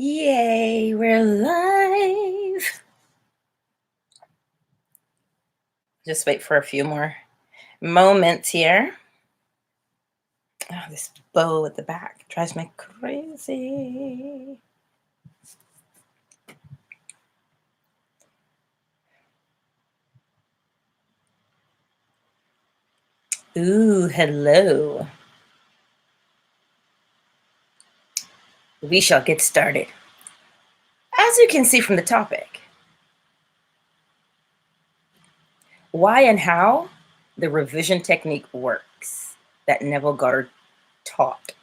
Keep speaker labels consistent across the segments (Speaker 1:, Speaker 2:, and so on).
Speaker 1: Yay, we're live. Just wait for a few more moments here. Oh, this bow at the back drives me crazy. Ooh, hello. We shall get started. As you can see from the topic, why and how the revision technique works that Neville Goddard taught.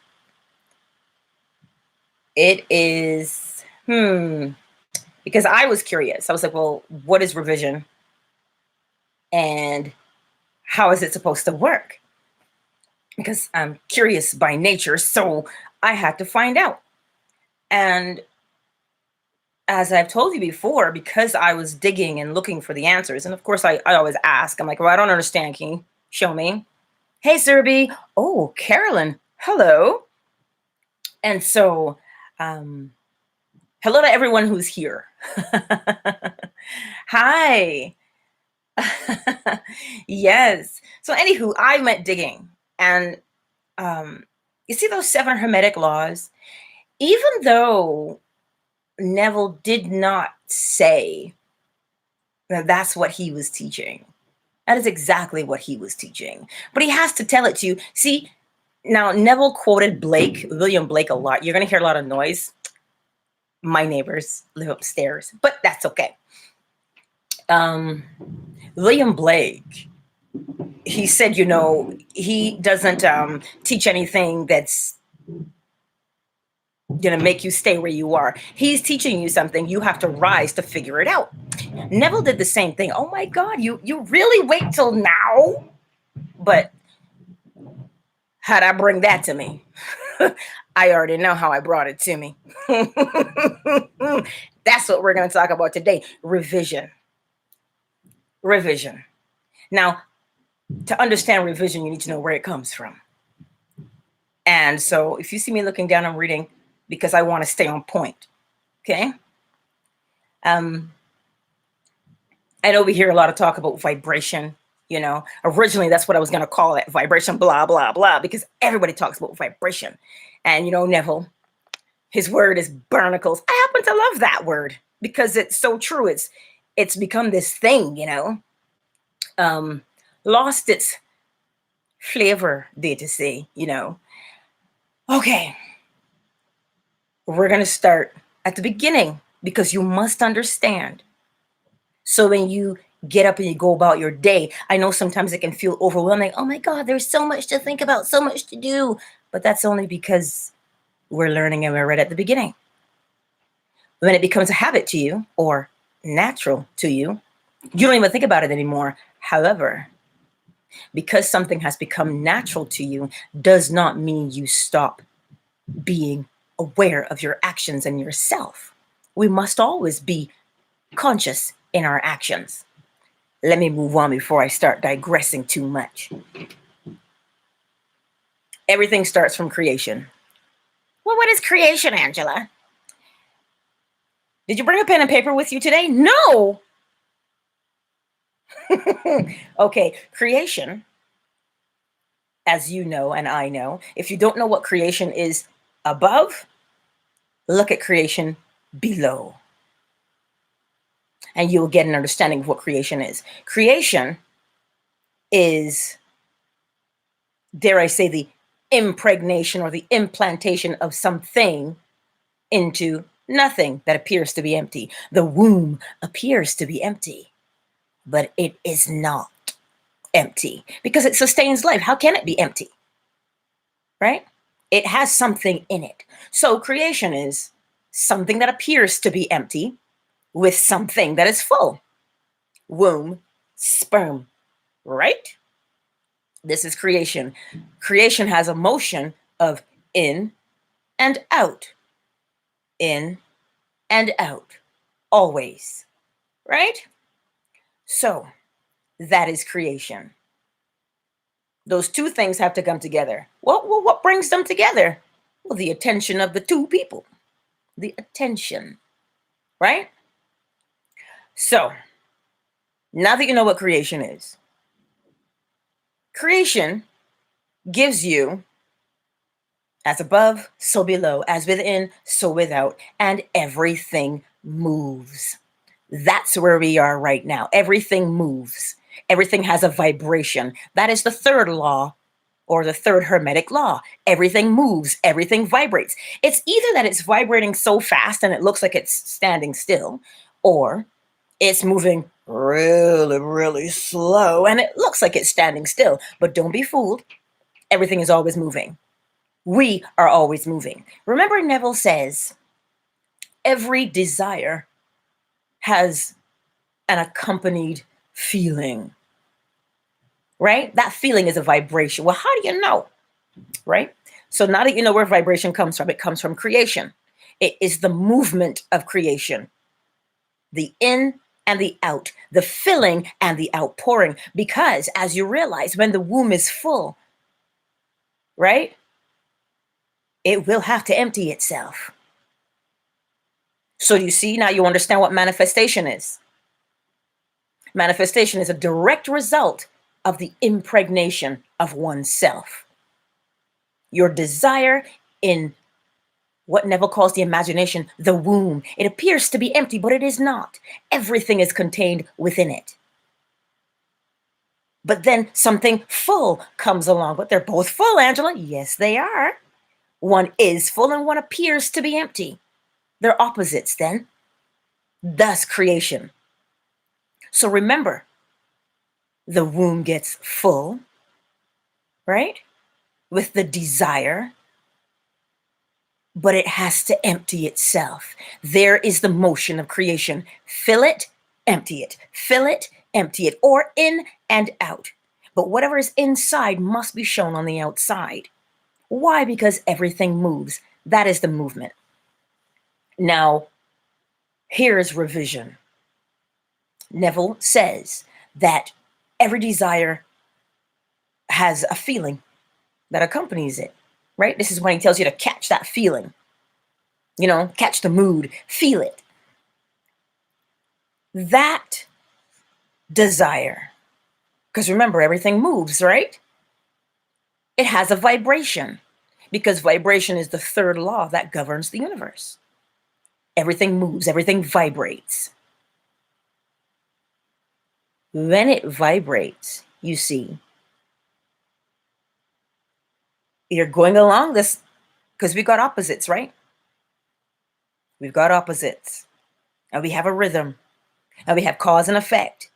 Speaker 1: It is, because I was curious. I was like, well, what is revision? And how is it supposed to work? Because I'm curious by nature, so I had to find out. And as I've told you before, because I was digging and looking for the answers, and of course I always ask, I'm like, well, I don't understand, can you show me? Hey, Serby. Oh, Carolyn, hello. And so, hello to everyone who's here. Hi. Yes. So anywho, I went digging, and you see those 7 Hermetic laws? Even though Neville did not say that that's what he was teaching, that is exactly what he was teaching, but he has to tell it to you. See, now Neville quoted William Blake a lot. You're going to hear a lot of noise. My neighbors live upstairs, but that's okay. William Blake, he said, he doesn't teach anything that's going to make you stay where you are. He's teaching you something. You have to rise to figure it out. Neville did the same thing. Oh my God, you really wait till now? But how'd I bring that to me? I already know how I brought it to me. That's what we're going to talk about today. Revision. Revision. Now, to understand revision, you need to know where it comes from. And so if you see me looking down, I'm reading because I want to stay on point. Okay. I know we hear a lot of talk about vibration. Originally that's what I was going to call it, vibration, blah, blah, blah, because everybody talks about vibration. And Neville, his word is barnacles. I happen to love that word because it's so true. It's become this thing, lost its flavor, dare to say, Okay. We're going to start at the beginning because you must understand. So when you get up and you go about your day, I know sometimes it can feel overwhelming. Oh my God, there's so much to think about, so much to do. But that's only because we're learning and we're right at the beginning. When it becomes a habit to you or natural to you, you don't even think about it anymore. However, because something has become natural to you does not mean you stop being aware of your actions and yourself. We must always be conscious in our actions. Let me move on before I start digressing too much. Everything starts from creation. Well, what is creation, Angela? Did you bring a pen and paper with you today? No. Okay, creation, as you know and I know, if you don't know what creation is above, look at creation below. And you'll get an understanding of what creation is. Creation is, dare I say, the impregnation or the implantation of something into nothing that appears to be empty. The womb appears to be empty, but it is not empty because it sustains life. How can it be empty? Right? It has something in it. So creation is something that appears to be empty with something that is full. Womb, sperm, right? This is creation. Creation has a motion of in and out. In and out. Always. Right? So that is creation. Those two things have to come together. Well, what brings them together? Well, the attention of the two people. the attention, right? So now that you know what creation is, creation gives you as above, so below, as within, so without, and everything moves. That's where we are right now. Everything moves. Everything has a vibration. That is the third law, or the third hermetic law. Everything moves, everything vibrates. It's either that it's vibrating so fast and it looks like it's standing still, or it's moving really, really slow and it looks like it's standing still. But don't be fooled. Everything is always moving. We are always moving. Remember, Neville says every desire has an accompanied feeling, right? That feeling is a vibration. Well, how do you know, right? So now that you know where vibration comes from, it comes from creation. It is the movement of creation, the in and the out, the filling and the outpouring. Because as you realize, when the womb is full, right, it will have to empty itself. So you see, now you understand what manifestation is. Manifestation is a direct result of the impregnation of oneself. Your desire in what Neville calls the imagination, the womb. It appears to be empty, but it is not. Everything is contained within it. But then something full comes along. But they're both full, Angela. Yes, they are. One is full and one appears to be empty. They're opposites then. Thus creation. So remember, the womb gets full, right? With the desire, but it has to empty itself. There is the motion of creation. Fill it, empty it. Fill it, empty it, or in and out. But whatever is inside must be shown on the outside. Why? Because everything moves. That is the movement. Now, here's revision. Neville says that every desire has a feeling that accompanies it, right? This is when he tells you to catch that feeling, catch the mood, feel it. That desire, because remember, everything moves, right? It has a vibration, because vibration is the third law that governs the universe. Everything moves, everything vibrates. When it vibrates, you see, you're going along this, because we got opposites, right? We've got opposites, and we have a rhythm, and we have cause and effect.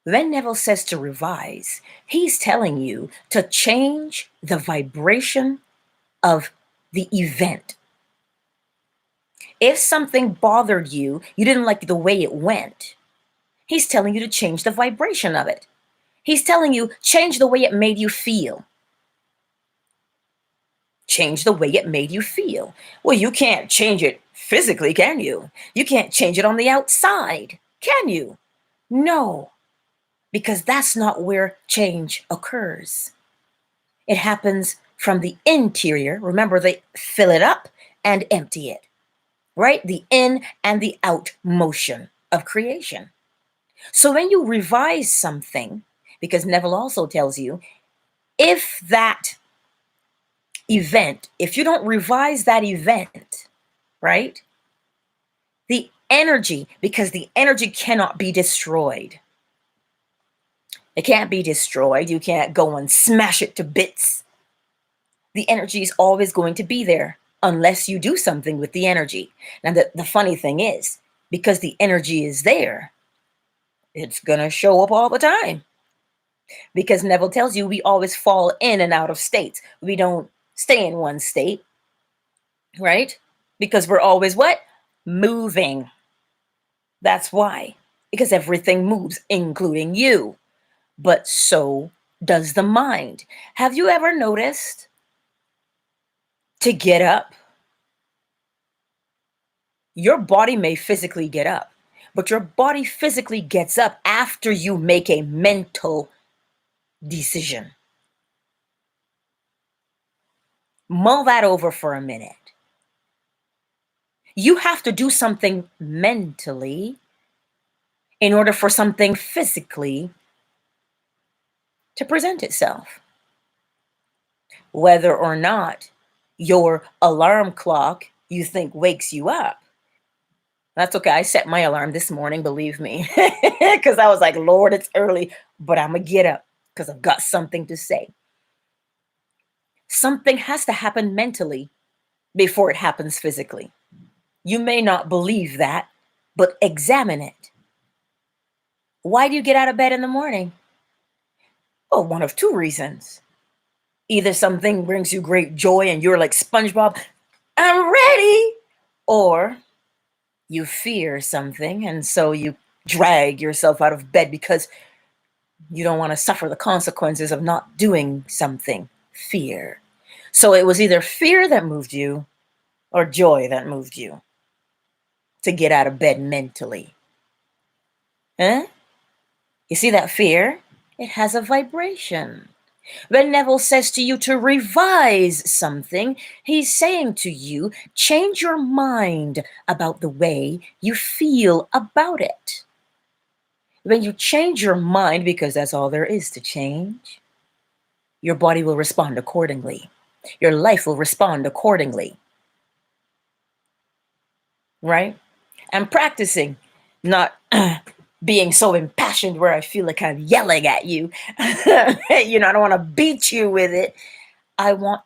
Speaker 1: When Neville says to revise, he's telling you to change the vibration of the event. If something bothered you, you didn't like the way it went, he's telling you to change the vibration of it. He's telling you, change the way it made you feel. Change the way it made you feel. Well, you can't change it physically, can you? You can't change it on the outside, can you? No, because that's not where change occurs. It happens from the interior. Remember, they fill it up and empty it, right? The in and the out motion of creation. So when you revise something, because Neville also tells you, if that event, if you don't revise that event, right? The energy, because the energy cannot be destroyed. It can't be destroyed. You can't go and smash it to bits. The energy is always going to be there unless you do something with the energy. Now, the funny thing is, because the energy is there, it's going to show up all the time. Because Neville tells you we always fall in and out of states. We don't stay in one state, right? Because we're always what? Moving. That's why. Because everything moves, including you. But so does the mind. Have you ever noticed to get up? Your body may physically get up, but your body physically gets up after you make a mental decision. Mull that over for a minute. You have to do something mentally in order for something physically to present itself. Whether or not your alarm clock you think wakes you up. That's okay. I set my alarm this morning, believe me, because I was like, Lord, it's early, but I'm going to get up because I've got something to say. Something has to happen mentally before it happens physically. You may not believe that, but examine it. Why do you get out of bed in the morning? Oh, one of two reasons. Either something brings you great joy and you're like SpongeBob, I'm ready, or you fear something and so you drag yourself out of bed because you don't want to suffer the consequences of not doing something. Fear. So it was either fear that moved you or joy that moved you to get out of bed mentally. Huh? You see that fear? It has a vibration. When Neville says to you to revise something, he's saying to you, change your mind about the way you feel about it. When you change your mind, because that's all there is to change, your body will respond accordingly. Your life will respond accordingly. Right? I'm practicing not being so impassioned where I feel like I'm yelling at you. I don't want to beat you with it. I want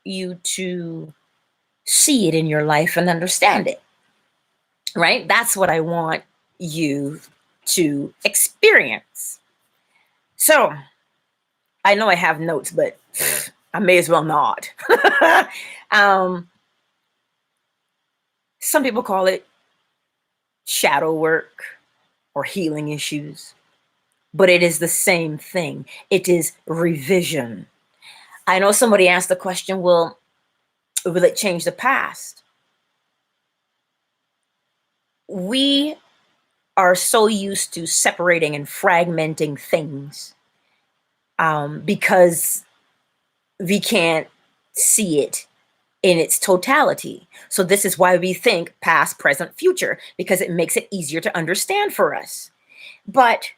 Speaker 1: you to see it in your life and understand it. Right? That's what I want you to experience. So, I know I have notes, but I may as well not. Some people call it shadow work or healing issues, but it is the same thing. It is revision. I know somebody asked the question, well, will it change the past? We are so used to separating and fragmenting things because we can't see it in its totality. So this is why we think past, present, future, because it makes it easier to understand for us. But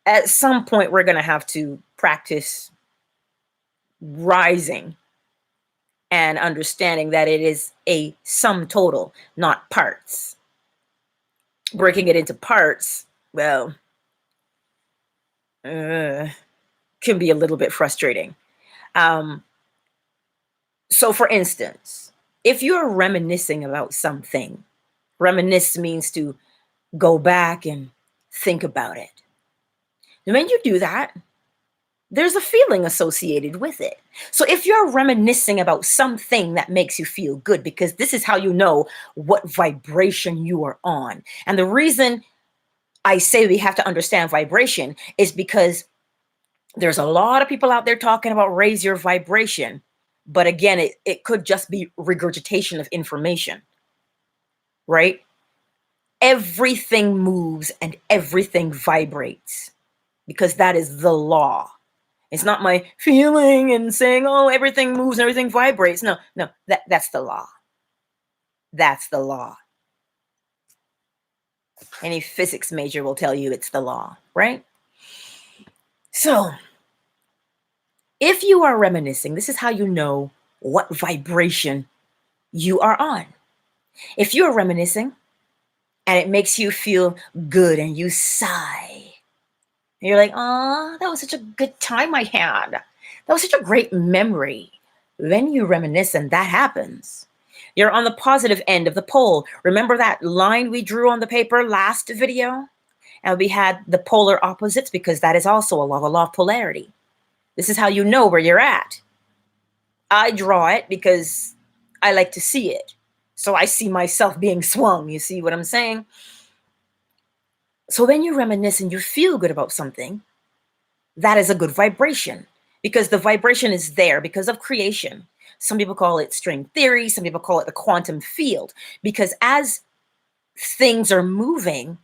Speaker 1: at some point, we're going to have to practice rising and understanding that it is a sum total, not parts. Breaking it into parts, well, can be a little bit frustrating. So for instance, if you're reminiscing about something, reminisce means to go back and think about it. And when you do that, there's a feeling associated with it. So if you're reminiscing about something that makes you feel good, because this is how you know what vibration you are on. And the reason I say we have to understand vibration is because there's a lot of people out there talking about raise your vibration. But again, it could just be regurgitation of information, right? Everything moves and everything vibrates because that is the law. It's not my feeling and saying, oh, everything moves and everything vibrates. No, that's the law. That's the law. Any physics major will tell you it's the law, right? So if you are reminiscing, this is how you know what vibration you are on. If you're reminiscing and it makes you feel good and you sigh, and you're like, oh, that was such a good time I had. That was such a great memory. When you reminisce and that happens, you're on the positive end of the pole. Remember that line we drew on the paper last video? And we had the polar opposites because that is also a law of polarity. This is how you know where you're at. I draw it because I like to see it. So I see myself being swung. You see what I'm saying? So when you reminisce and you feel good about something, that is a good vibration because the vibration is there because of creation. Some people call it string theory. Some people call it the quantum field because as things are moving,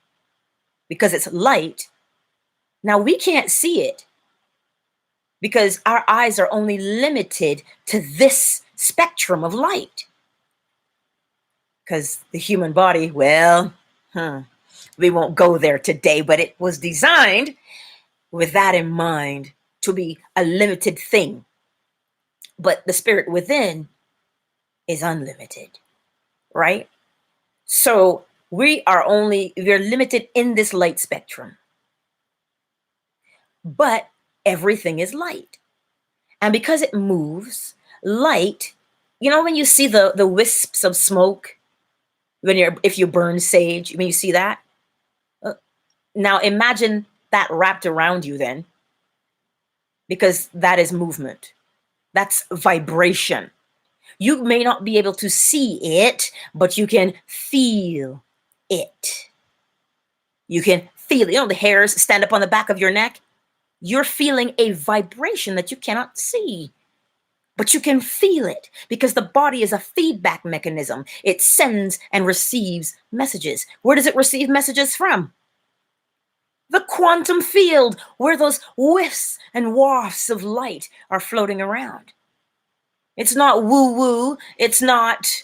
Speaker 1: because it's light, now we can't see it because our eyes are only limited to this spectrum of light. because the human body, well, we won't go there today, but it was designed with that in mind, to be a limited thing. But the spirit within is unlimited, right? So we're limited in this light spectrum, but everything is light. And because it moves, light, when you see the wisps of smoke, if you burn sage, when you see that, now imagine that wrapped around you then, because that is movement. That's vibration. You may not be able to see it, but you can feel it. You can feel it. The hairs stand up on the back of your neck. You're feeling a vibration that you cannot see, but you can feel it because the body is a feedback mechanism. It sends and receives messages. Where does it receive messages from? The quantum field, where those whiffs and wafts of light are floating around. It's not woo-woo. It's not,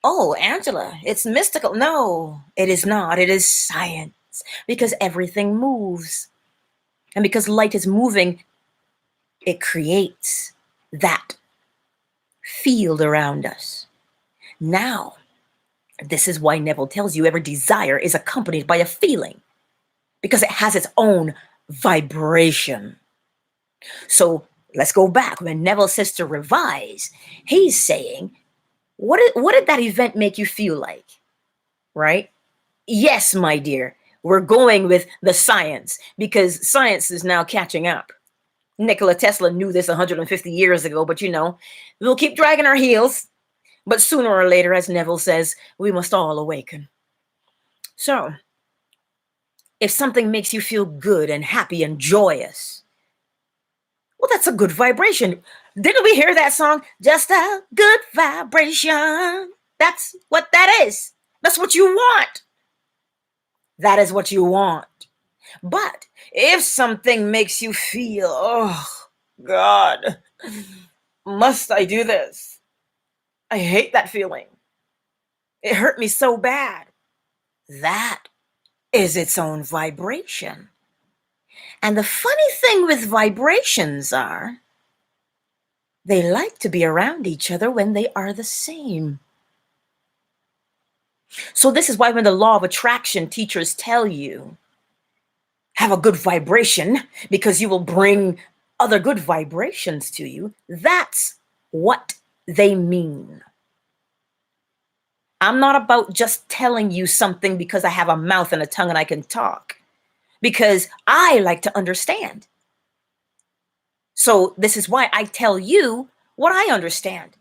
Speaker 1: oh, Angela, it's mystical. No, it is not. It is science, because everything moves. And because light is moving, it creates that field around us. Now, this is why Neville tells you every desire is accompanied by a feeling, because it has its own vibration. So let's go back. When Neville says to revise, he's saying, what did that event make you feel like? Right? Yes, my dear, we're going with the science, because science is now catching up. Nikola Tesla knew this 150 years ago, but we'll keep dragging our heels. But sooner or later, as Neville says, we must all awaken. So, if something makes you feel good and happy and joyous, well, that's a good vibration. Didn't we hear that song? Just a good vibration. That's what that is. That's what you want. That is what you want. But if something makes you feel, oh, God, must I do this? I hate that feeling. It hurt me so bad. That is its own vibration. And the funny thing with vibrations are, they like to be around each other when they are the same. So this is why when the law of attraction teachers tell you, have a good vibration because you will bring other good vibrations to you, that's what they mean. I'm not about just telling you something because I have a mouth and a tongue and I can talk, because I like to understand. So this is why I tell you what I understand.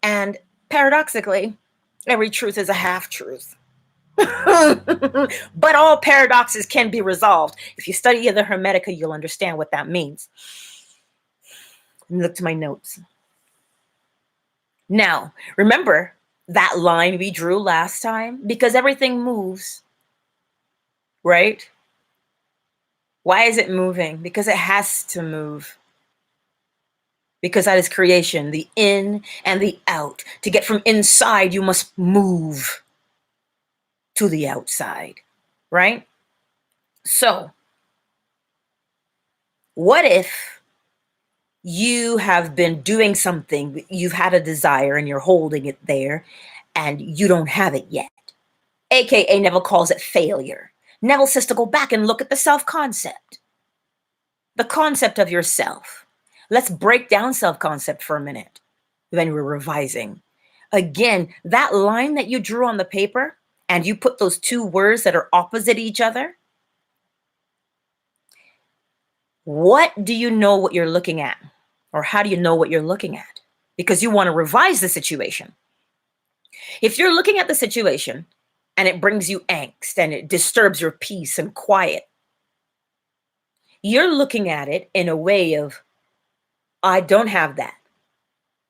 Speaker 1: And paradoxically, every truth is a half-truth. But all paradoxes can be resolved. If you study the Hermetica, you'll understand what that means. Let me look to my notes. Now, remember that line we drew last time? Because everything moves, right? Why is it moving? Because it has to move. Because that is creation, the in and the out. To get from inside, you must move to the outside, right? So, what if you have been doing something, you've had a desire and you're holding it there and you don't have it yet? AKA Neville calls it failure. Neville says to go back and look at the self-concept. The concept of yourself. Let's break down self-concept for a minute when we're revising. Again, that line that you drew on the paper and you put those two words that are opposite each other, what do you know what you're looking at? Or how do you know what you're looking at? Because you want to revise the situation. If you're looking at the situation and it brings you angst and it disturbs your peace and quiet, you're looking at it in a way of, I don't have that,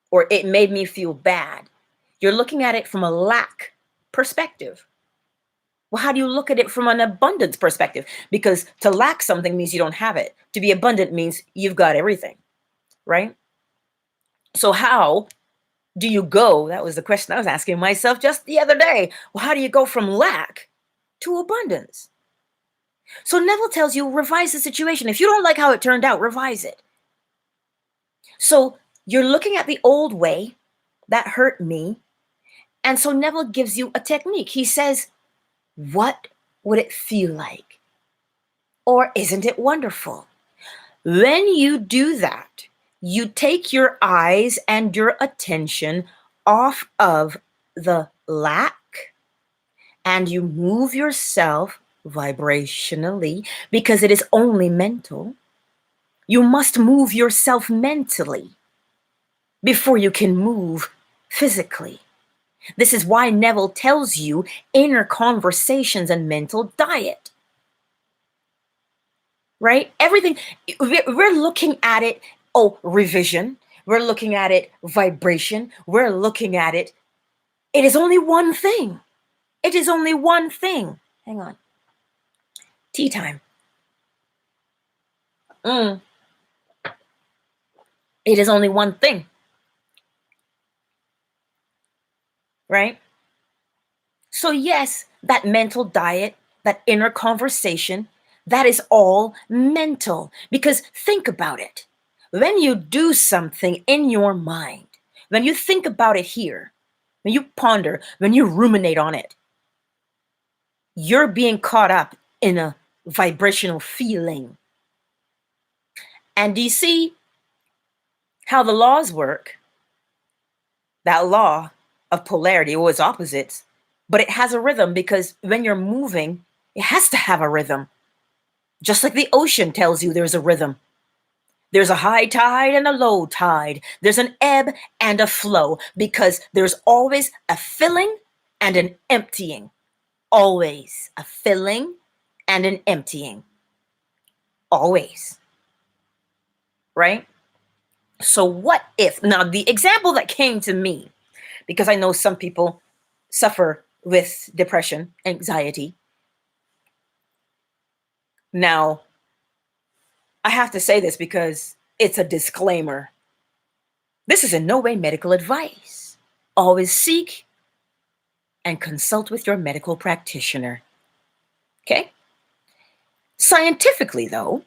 Speaker 1: or it made me feel bad. You're looking at it from a lack perspective. Well, how do you look at it from an abundance perspective? Because to lack something means you don't have it. To be abundant means you've got everything, right? So how do you go? That was the question I was asking myself just the other day. Well, how do you go from lack to abundance? So Neville tells you, revise the situation. If you don't like how it turned out, revise it. So you're looking at the old way that hurt me. And so Neville gives you a technique. He says, what would it feel like? Or isn't it wonderful? When you do that, you take your eyes and your attention off of the lack and you move yourself vibrationally, because it is only mental. You must move yourself mentally before you can move physically. This is why Neville tells you inner conversations and mental diet. Right? Everything, we're looking at it, revision. We're looking at it, vibration. We're looking at it. It is only one thing. It is only one thing. Hang on. Tea time. It is only one thing. Right? So yes, that mental diet, that inner conversation, that is all mental. Because think about it. When you do something in your mind, when you think about it here, when you ponder, when you ruminate on it, you're being caught up in a vibrational feeling. And do you see how the laws work? That law of polarity, always opposites, but it has a rhythm, because when you're moving, it has to have a rhythm. Just like the ocean tells you there's a rhythm. There's a high tide and a low tide. There's an ebb and a flow, because there's always a filling and an emptying. Always a filling and an emptying. Always. Right? So what if, now the example that came to me, because I know some people suffer with depression, anxiety. Now, I have to say this because it's a disclaimer. This is in no way medical advice. Always seek and consult with your medical practitioner. Okay? Scientifically, though,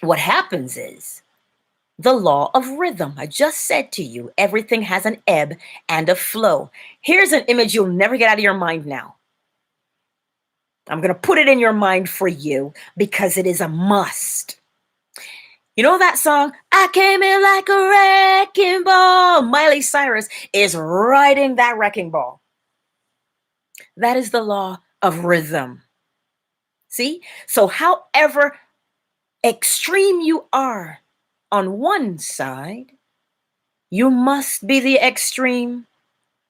Speaker 1: what happens is the law of rhythm. I just said to you, everything has an ebb and a flow. Here's an image you'll never get out of your mind now. I'm going to put it in your mind for you because it is a must. You know that song, I came in like a wrecking ball? Miley Cyrus is riding that wrecking ball. That is the law of rhythm. See? So however extreme you are on one side, you must be the extreme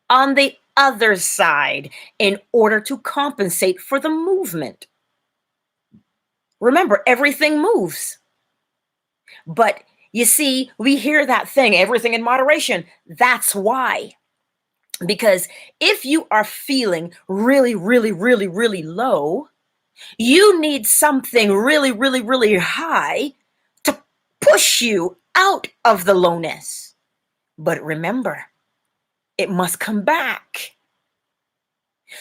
Speaker 1: on the other side in order to compensate for the movement. Remember, everything moves. But you see, we hear that thing, everything in moderation. That's why. Because if you are feeling really, really, really, really low, you need something really, really, really high to push you out of the lowness. But remember, it must come back.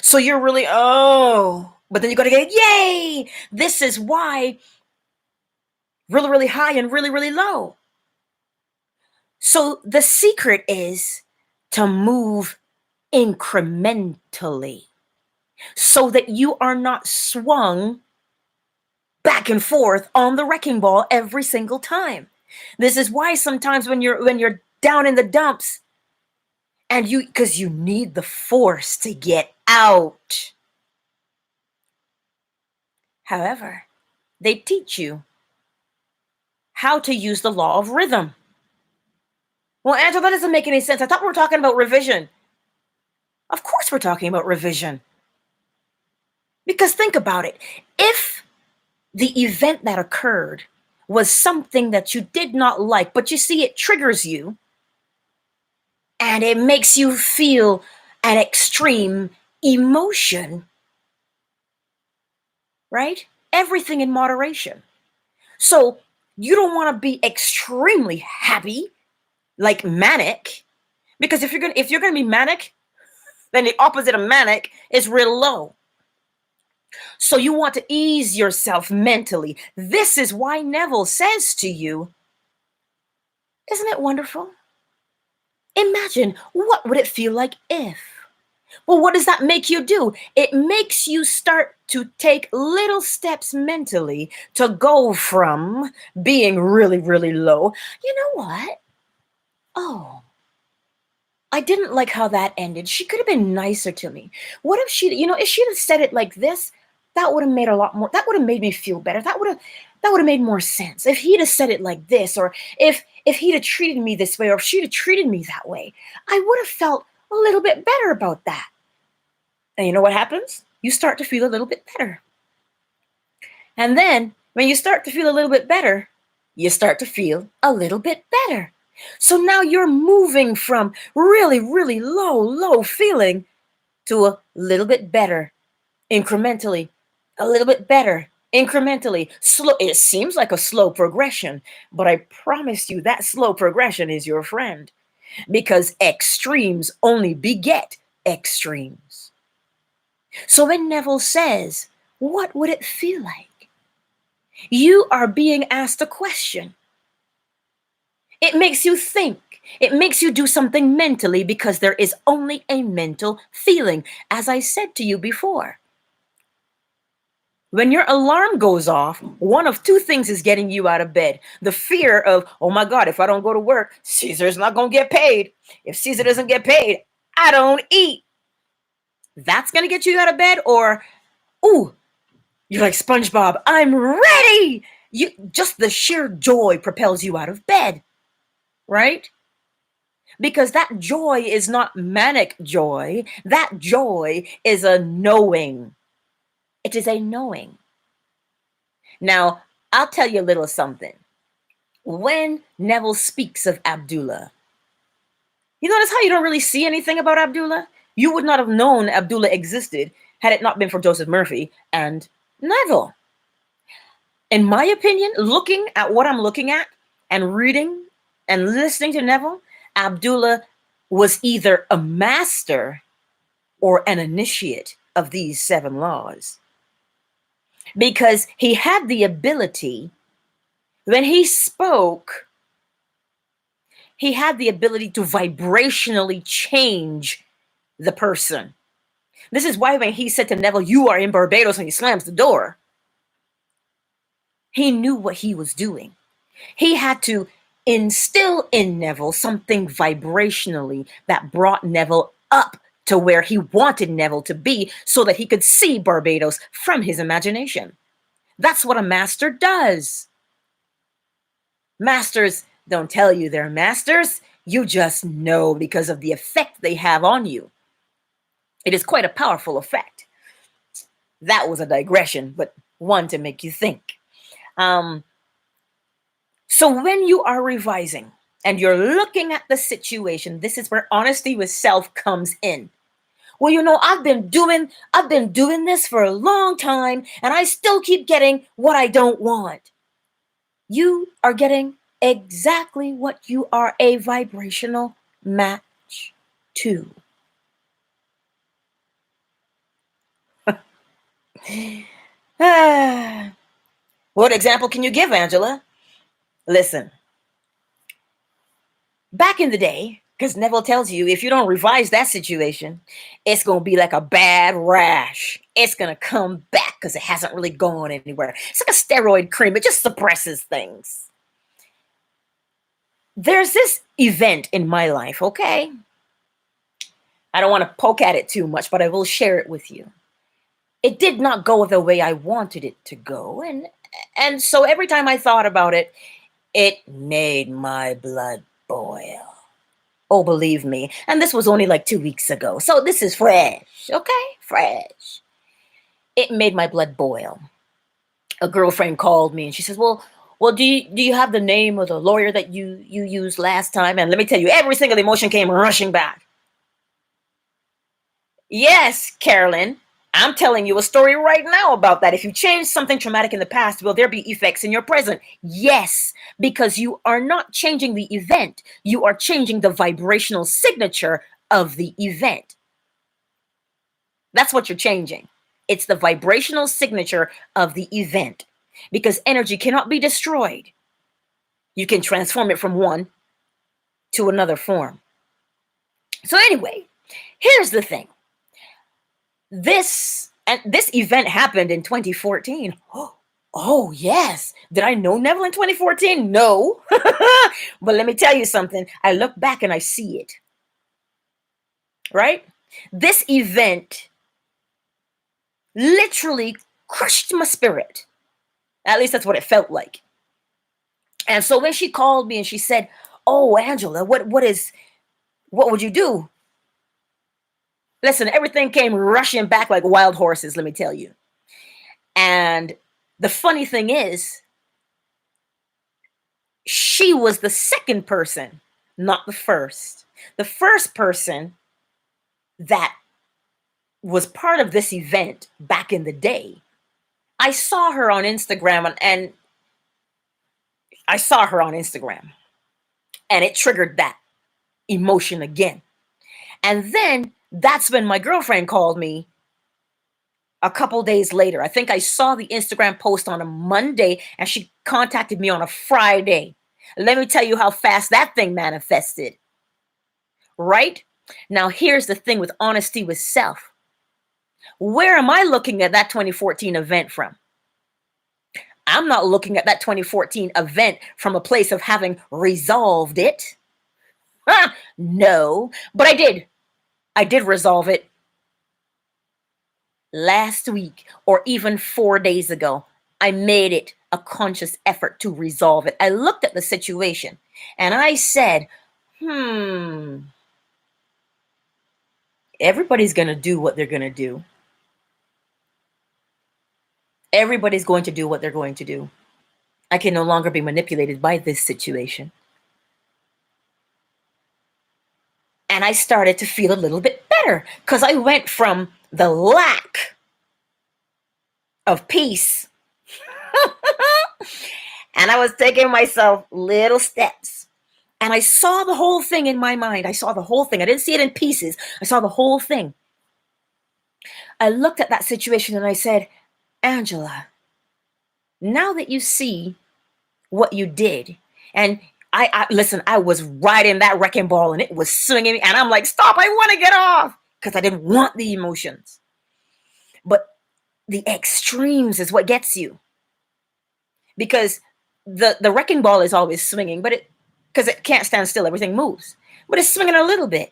Speaker 1: So you're really, but then you got to get, yay! This is why really, really high and really, really low. So the secret is to move incrementally so that you are not swung back and forth on the wrecking ball every single time. This is why sometimes when you're down in the dumps and because you need the force to get out. However, they teach you how to use the law of rhythm. Well, Angela, that doesn't make any sense. I thought we were talking about revision. Of course we're talking about revision. Because think about it. If the event that occurred was something that you did not like, but you see it triggers you, and it makes you feel an extreme emotion, right? Everything in moderation. So you don't want to be extremely happy, like manic, Because if you're gonna be manic, then the opposite of manic is real low. So you want to ease yourself mentally. This is why Neville says to you, isn't it wonderful? Imagine, what would it feel like if? Well, what does that make you do? It makes you start to take little steps mentally to go from being really, really low. You know what? Oh, I didn't like how that ended. She could have been nicer to me. What if if she'd have said it like this, that would have made a lot more, that would have made me feel better. That would have made more sense. If he'd have said it like this, or if he'd have treated me this way, or if she'd have treated me that way, I would have felt a little bit better about that. And you know what happens? You start to feel a little bit better. And then when you start to feel a little bit better, you start to feel a little bit better. So now you're moving from really, really low feeling to a little bit better, incrementally, a little bit better, incrementally. Slow. It seems like a slow progression, but I promise you that slow progression is your friend, because extremes only beget extremes. So when Neville says, what would it feel like? You are being asked a question. It makes you think. It makes you do something mentally, because there is only a mental feeling, as I said to you before. When your alarm goes off, one of two things is getting you out of bed. The fear of, oh my God, if I don't go to work, Caesar's not going to get paid. If Caesar doesn't get paid, I don't eat. That's going to get you out of bed. Or, ooh, you're like SpongeBob, I'm ready. Just the sheer joy propels you out of bed, right? Because that joy is not manic joy. That joy is a knowing. It is a knowing. Now, I'll tell you a little something. When Neville speaks of Abdullah, you notice how you don't really see anything about Abdullah? You would not have known Abdullah existed had it not been for Joseph Murphy and Neville. In my opinion, looking at what I'm looking at and reading and listening to Neville, Abdullah was either a master or an initiate of these 7 laws. Because he had the ability, when he spoke, he had the ability to vibrationally change the person. This is why when he said to Neville, you are in Barbados, and he slams the door, he knew what he was doing. He had to instill in Neville something vibrationally that brought Neville up to where he wanted Neville to be, so that he could see Barbados from his imagination. That's what a master does. Masters don't tell you they're masters. You just know because of the effect they have on you. It is quite a powerful effect. That was a digression, but one to make you think. So when you are revising and you're looking at the situation, this is where honesty with self comes in. Well, you know, I've been doing this for a long time, and I still keep getting what I don't want. You are getting exactly what you are a vibrational match to. What example can you give, Angela? Listen, back in the day, because Neville tells you, if you don't revise that situation, it's going to be like a bad rash. It's going to come back because it hasn't really gone anywhere. It's like a steroid cream. It just suppresses things. There's this event in my life, okay? I don't want to poke at it too much, but I will share it with you. It did not go the way I wanted it to go. And so every time I thought about it, it made my blood boil. Oh, believe me. And this was only like 2 weeks ago. So this is fresh, okay? Fresh. It made my blood boil. A girlfriend called me and she says, well, do you have the name of the lawyer that you used last time? And let me tell you, every single emotion came rushing back. Yes, Carolyn. I'm telling you a story right now about that. If you change something traumatic in the past, will there be effects in your present? Yes, because you are not changing the event. You are changing the vibrational signature of the event. That's what you're changing. It's the vibrational signature of the event, because energy cannot be destroyed. You can transform it from one to another form. So anyway, here's the thing. This event happened in 2014. Oh, yes. Did I know Neville in 2014? No. But let me tell you something. I look back and I see it. Right? This event literally crushed my spirit. At least that's what it felt like. And so when she called me and she said, "Oh, Angela, what would you do?" Listen, everything came rushing back like wild horses, let me tell you. And the funny thing is, she was the second person, not the first. The first person that was part of this event back in the day, I saw her on Instagram, and I saw her on Instagram, and it triggered that emotion again. And then that's when my girlfriend called me a couple days later. I think I saw the Instagram post on a Monday, and she contacted me on a Friday. Let me tell you how fast that thing manifested. Right? Now, here's the thing with honesty with self. Where am I looking at that 2014 event from? I'm not looking at that 2014 event from a place of having resolved it. No, but I did. I did resolve it last week, or even 4 days ago. I made it a conscious effort to resolve it. I looked at the situation and I said, everybody's going to do what they're going to do. Everybody's going to do what they're going to do. I can no longer be manipulated by this situation. And I started to feel a little bit better, because I went from the lack of peace and I was taking myself little steps. And I saw the whole thing in my mind. I saw the whole thing. I didn't see it in pieces. I saw the whole thing. I looked at that situation and I said, Angela, now that you see what you did, and I listen, I was riding that wrecking ball and it was swinging me, and I'm like, stop, I want to get off, because I didn't want the emotions. But the extremes is what gets you, because the wrecking ball is always swinging, but because it can't stand still, everything moves, but it's swinging a little bit.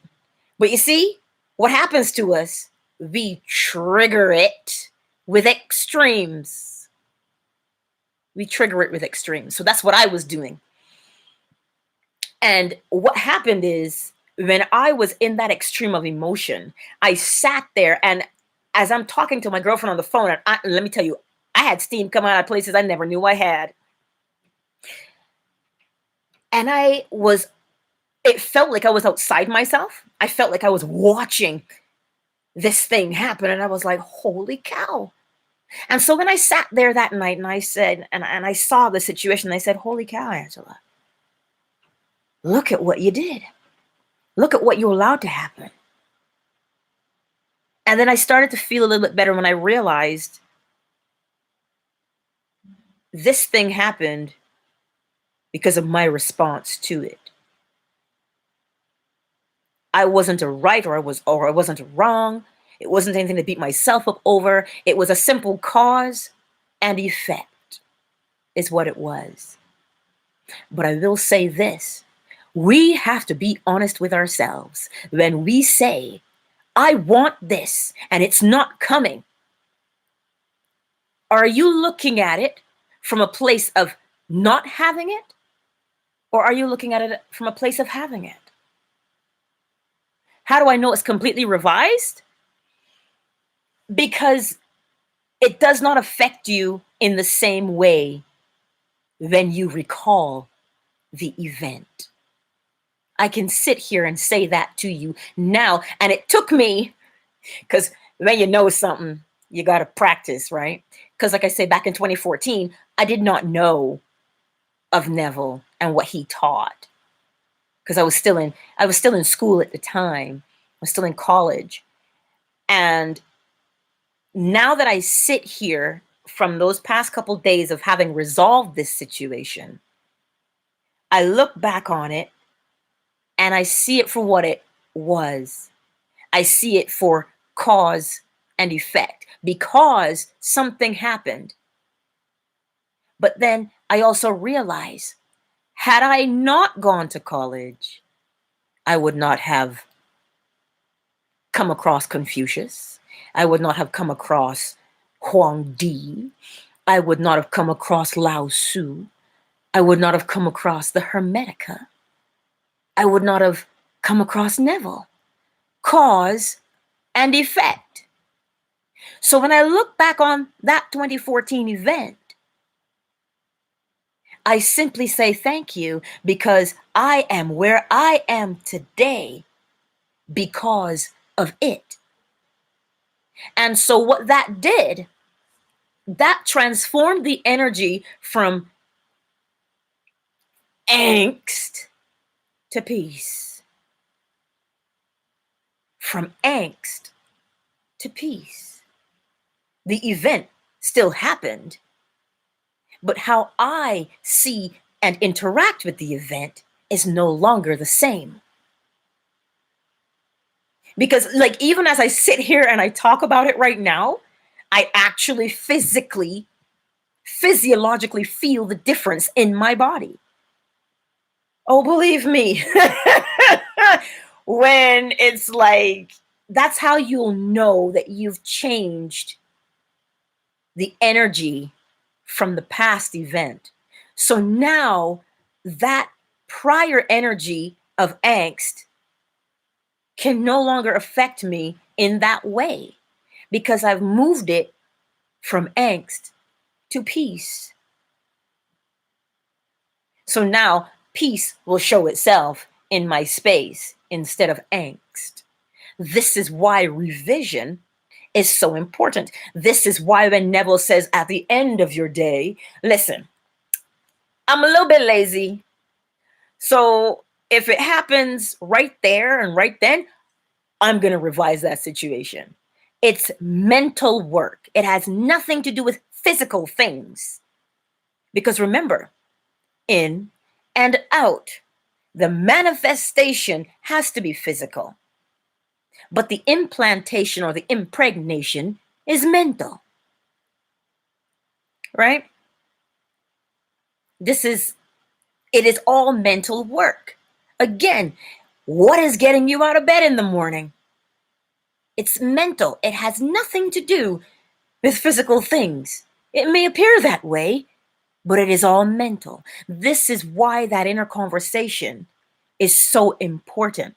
Speaker 1: But you see what happens to us? We trigger it with extremes. We trigger it with extremes. So that's what I was doing. And what happened is, when I was in that extreme of emotion, I sat there, and as I'm talking to my girlfriend on the phone, and let me tell you, I had steam come out of places I never knew I had. And it felt like I was outside myself. I felt like I was watching this thing happen, and I was like, holy cow. And so when I sat there that night and I said, and I saw the situation, I said, holy cow, Angela, look at what you did. Look at what you allowed to happen. And then I started to feel a little bit better when I realized this thing happened because of my response to it. I wasn't a right, or I wasn't wrong. It wasn't anything to beat myself up over. It was a simple cause and effect is what it was. But I will say this. We have to be honest with ourselves. When we say, I want this and it's not coming, are you looking at it from a place of not having it? Or are you looking at it from a place of having it? How do I know it's completely revised? Because it does not affect you in the same way when you recall the event. I can sit here and say that to you now. And it took me, because when you know something, You got to practice, right? Because like I say, back in 2014, I did not know of Neville and what he taught, because I was still in school at the time. I was still in college. And now that I sit here from those past couple days of having resolved this situation, I look back on it and I see it for what it was. I see it for cause and effect, because something happened. But then I also realize, had I not gone to college, I would not have come across Confucius. I would not have come across Huang Di. I would not have come across Lao Tzu. I would not have come across the Hermetica. I would not have come across Neville. Cause and effect. So when I look back on that 2014 event, I simply say thank you, because I am where I am today because of it. And so what that did, that transformed the energy from angst to peace. From angst to peace. The event still happened, but how I see and interact with the event is no longer the same. Because like, even as I sit here and I talk about it right now, I actually physiologically feel the difference in my body. Oh, believe me, when it's like, that's how you'll know that you've changed the energy from the past event. So now that prior energy of angst can no longer affect me in that way, because I've moved it from angst to peace. So now peace will show itself in my space instead of angst. This is why revision is so important. This is why when Neville says at the end of your day, listen, I'm a little bit lazy. So if it happens right there and right then, I'm going to revise that situation. It's mental work. It has nothing to do with physical things. Because remember, in and out, the manifestation has to be physical. But the implantation or the impregnation is mental. Right? It is all mental work. Again, what is getting you out of bed in the morning? It's mental. It has nothing to do with physical things. It may appear that way, but it is all mental. This is why that inner conversation is so important.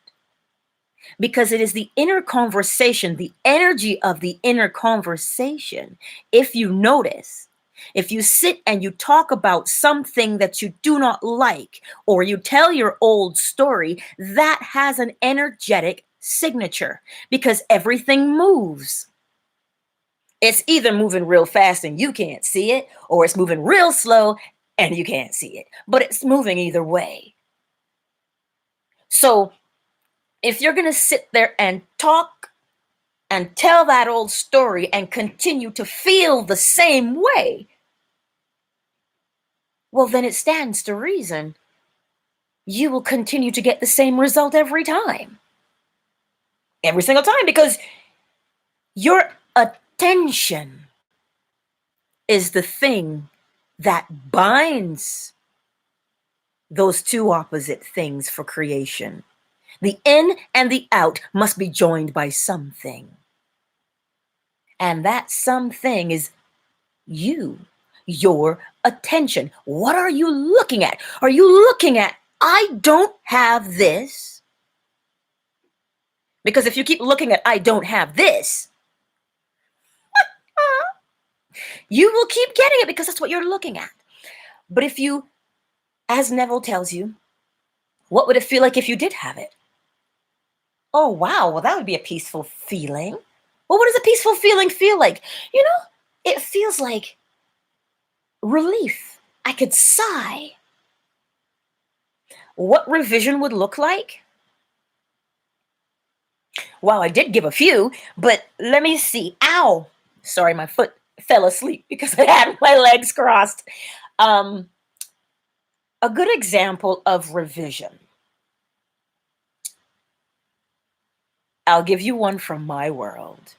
Speaker 1: Because it is the inner conversation, the energy of the inner conversation. If you notice, if you sit and you talk about something that you do not like, or you tell your old story, that has an energetic signature, because everything moves. It's either moving real fast and you can't see it, or it's moving real slow and you can't see it, but it's moving either way. So if you're going to sit there and talk and tell that old story and continue to feel the same way, well, then it stands to reason you will continue to get the same result every time. Every single time, because your attention is the thing that binds those two opposite things for creation. The in and the out must be joined by something. And that something is you, your attention. What are you looking at? Are you looking at, I don't have this? Because if you keep looking at, I don't have this, you will keep getting it, because that's what you're looking at. But if you, as Neville tells you, what would it feel like if you did have it? Oh, wow. Well, that would be a peaceful feeling. Well, what does a peaceful feeling feel like? You know, it feels like relief. I could sigh. What revision would look like? Well, I did give a few, but let me see. Ow! Sorry, my foot fell asleep because I had my legs crossed. A good example of revision. I'll give you one from my world.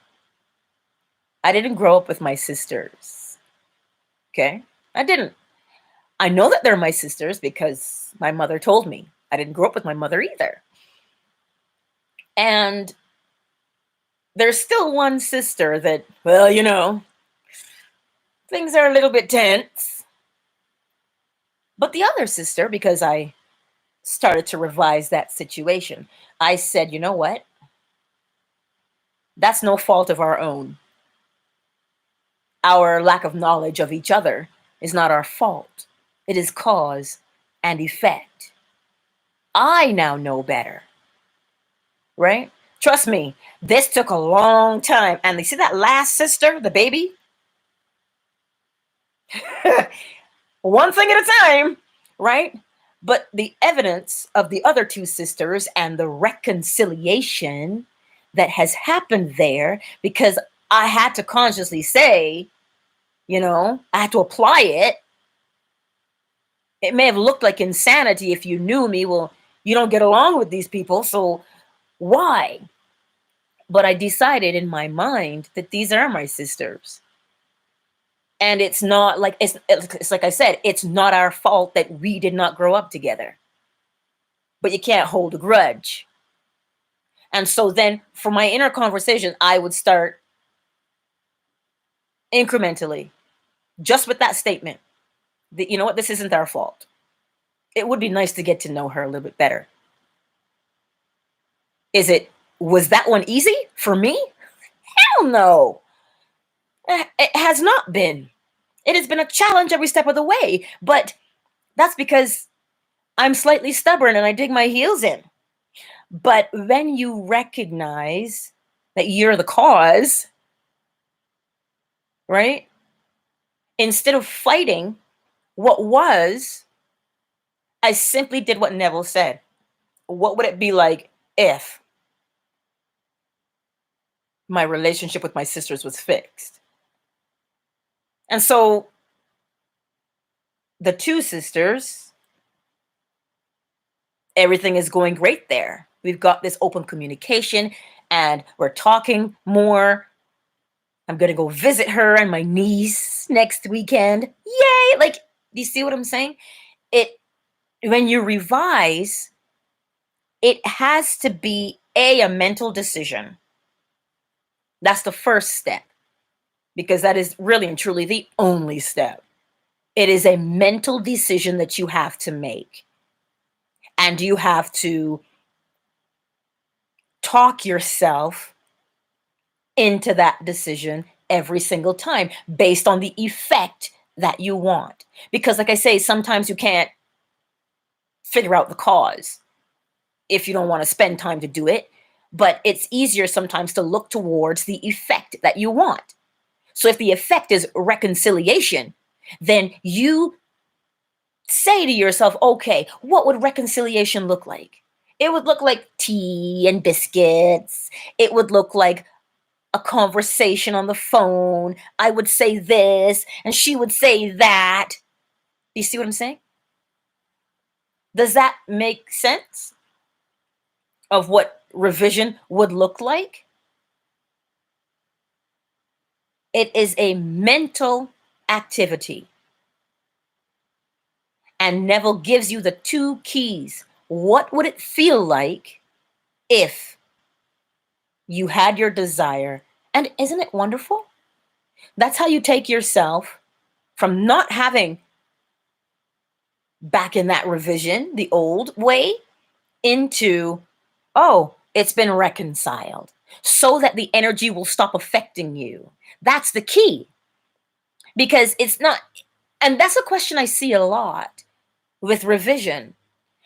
Speaker 1: I didn't grow up with my sisters. Okay? I didn't. I know that they're my sisters because my mother told me. I didn't grow up with my mother either. And there's still one sister that, well, you know, things are a little bit tense. But the other sister, because I started to revise that situation, I said, you know what? That's no fault of our own. Our lack of knowledge of each other is not our fault. It is cause and effect. I now know better, right? Trust me, this took a long time. And you see that last sister, the baby? One thing at a time, right? But the evidence of the other two sisters and the reconciliation that has happened there, because I had to consciously say, you know, I had to apply it. It may have looked like insanity if you knew me. Well, you don't get along with these people, so why? But I decided in my mind that these are my sisters. And it's not like, it's like I said, it's not our fault that we did not grow up together. But you can't hold a grudge. And so then for my inner conversation, I would start incrementally, just with that statement, that, you know what, this isn't our fault. It would be nice to get to know her a little bit better. Was that one easy for me? Hell no. It has not been. It has been a challenge every step of the way, but that's because I'm slightly stubborn and I dig my heels in. But when you recognize that you're the cause, right? Instead of fighting what was, I simply did what Neville said. What would it be like if my relationship with my sisters was fixed? And so the two sisters, everything is going great there. We've got this open communication and we're talking more. I'm going to go visit her and my niece next weekend. Yay! Like, do you see what I'm saying? When you revise, it has to be a mental decision. That's the first step, because that is really and truly the only step. It is a mental decision that you have to make. And you have to talk yourself into that decision every single time based on the effect that you want. Because like I say, sometimes you can't figure out the cause if you don't want to spend time to do it, but it's easier sometimes to look towards the effect that you want. So if the effect is reconciliation, then you say to yourself, okay, what would reconciliation look like? It would look like tea and biscuits. It would look like a conversation on the phone. I would say this and she would say that. Do you see what I'm saying? Does that make sense of what revision would look like? It is a mental activity. And Neville gives you the two keys. What would it feel like if you had your desire? And isn't it wonderful? That's how you take yourself from not having back in that revision, the old way, into, oh, it's been reconciled, so that the energy will stop affecting you. That's the key. Because it's not, and that's a question I see a lot with revision.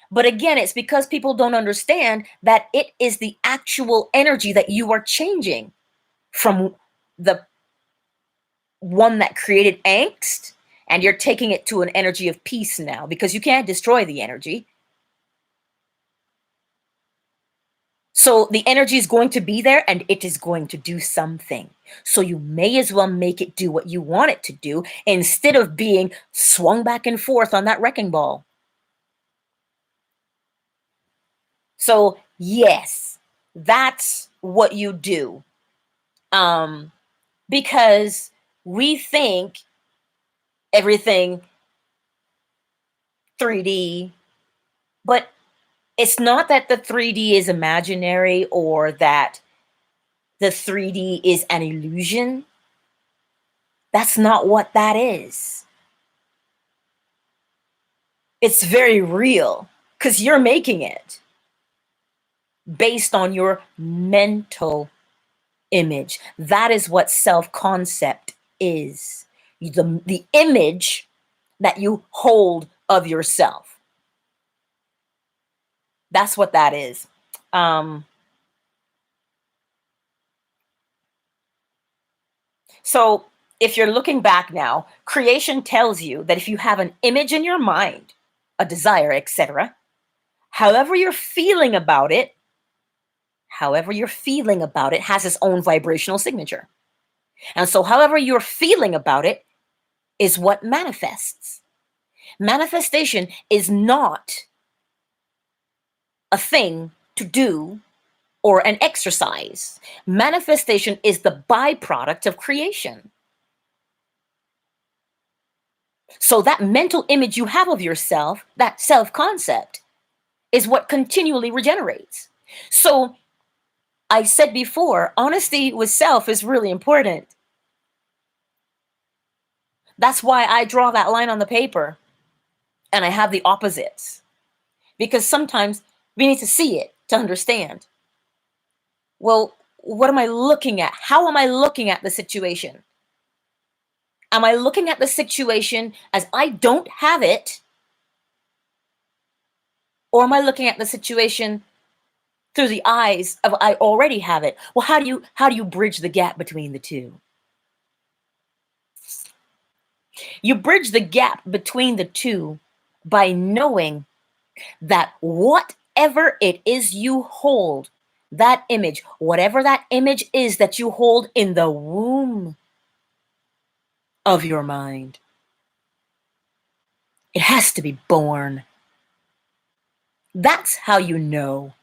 Speaker 1: But again, it's because people don't understand that it is the actual energy that you are changing from the one that created angst, and you're taking it to an energy of peace now, because you can't destroy the energy. So the energy is going to be there, and it is going to do something. So you may as well make it do what you want it to do, instead of being swung back and forth on that wrecking ball. So yes, that's what you do. Because we think everything 3D, but it's not that the 3D is imaginary or that the 3D is an illusion. That's not what that is. It's very real, because you're making it based on your mental image. That is what self-concept is. The image that you hold of yourself. That's what that is. So if you're looking back now, creation tells you that if you have an image in your mind, a desire, etc., however you're feeling about it has its own vibrational signature. And so however you're feeling about it is what manifests. Manifestation is not a thing to do or an exercise. Manifestation is the byproduct of creation. So that mental image you have of yourself, that self-concept, is what continually regenerates. So I said before, honesty with self is really important. That's why I draw that line on the paper and I have the opposites. Because sometimes we need to see it to understand. Well, what am I looking at? How am I looking at the situation? Am I looking at the situation as I don't have it? Or am I looking at the situation through the eyes of I already have it? Well, how do you bridge the gap between the two? You bridge the gap between the two by knowing that whatever it is you hold, that image, whatever that image is that you hold in the womb of your mind, it has to be born. That's how you know.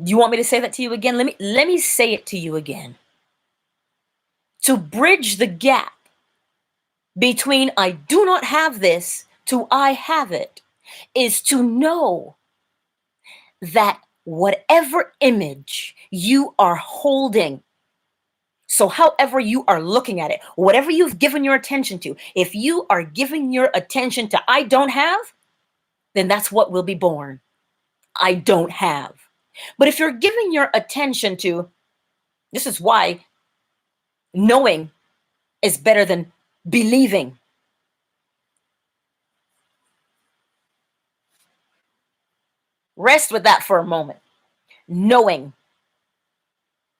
Speaker 1: Do you want me to say that to you again? Let me say it to you again. To bridge the gap between I do not have this to I have it is to know that whatever image you are holding, so however you are looking at it, whatever you've given your attention to, if you are giving your attention to I don't have, then that's what will be born. I don't have. But if you're giving your attention to, this is why knowing is better than believing. Rest with that for a moment. Knowing.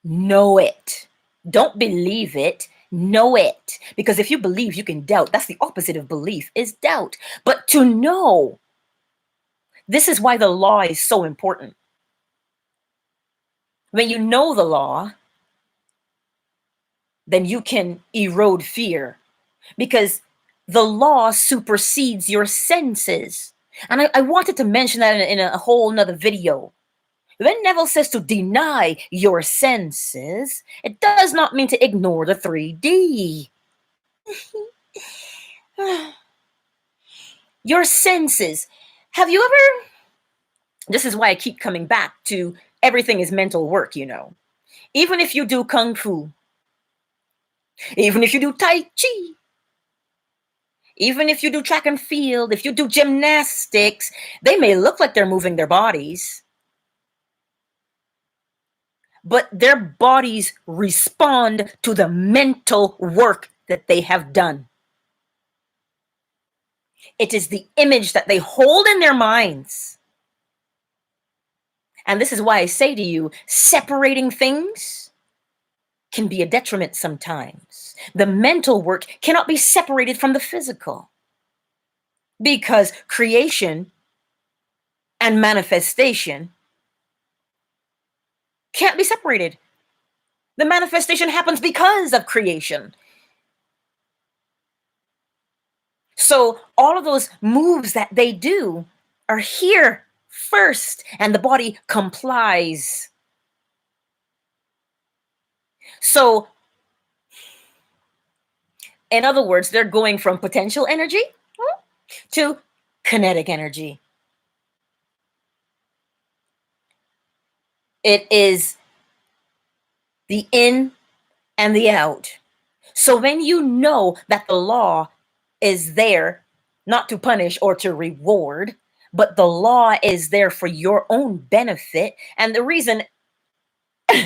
Speaker 1: Know it. Don't believe it. Know it. Because if you believe, you can doubt. That's the opposite of belief, is doubt. But to know, this is why the law is so important. When you know the law, then you can erode fear, because the law supersedes your senses. And I wanted to mention that in a whole nother video. When Neville says to deny your senses, it does not mean to ignore the 3D. Your senses. Have you ever, this is why I keep coming back to everything is mental work, you know. Even if you do Kung Fu, even if you do Tai Chi, even if you do track and field, if you do gymnastics, they may look like they're moving their bodies, but their bodies respond to the mental work that they have done. It is the image that they hold in their minds And this is why I say to you, separating things can be a detriment sometimes. The mental work cannot be separated from the physical, because creation and manifestation can't be separated. The manifestation happens because of creation. So all of those moves that they do are here first, and the body complies. So, in other words, they're going from potential energy to kinetic energy. It is the in and the out. So when you know that the law is there not to punish or to reward, but the law is there for your own benefit, and the reason well,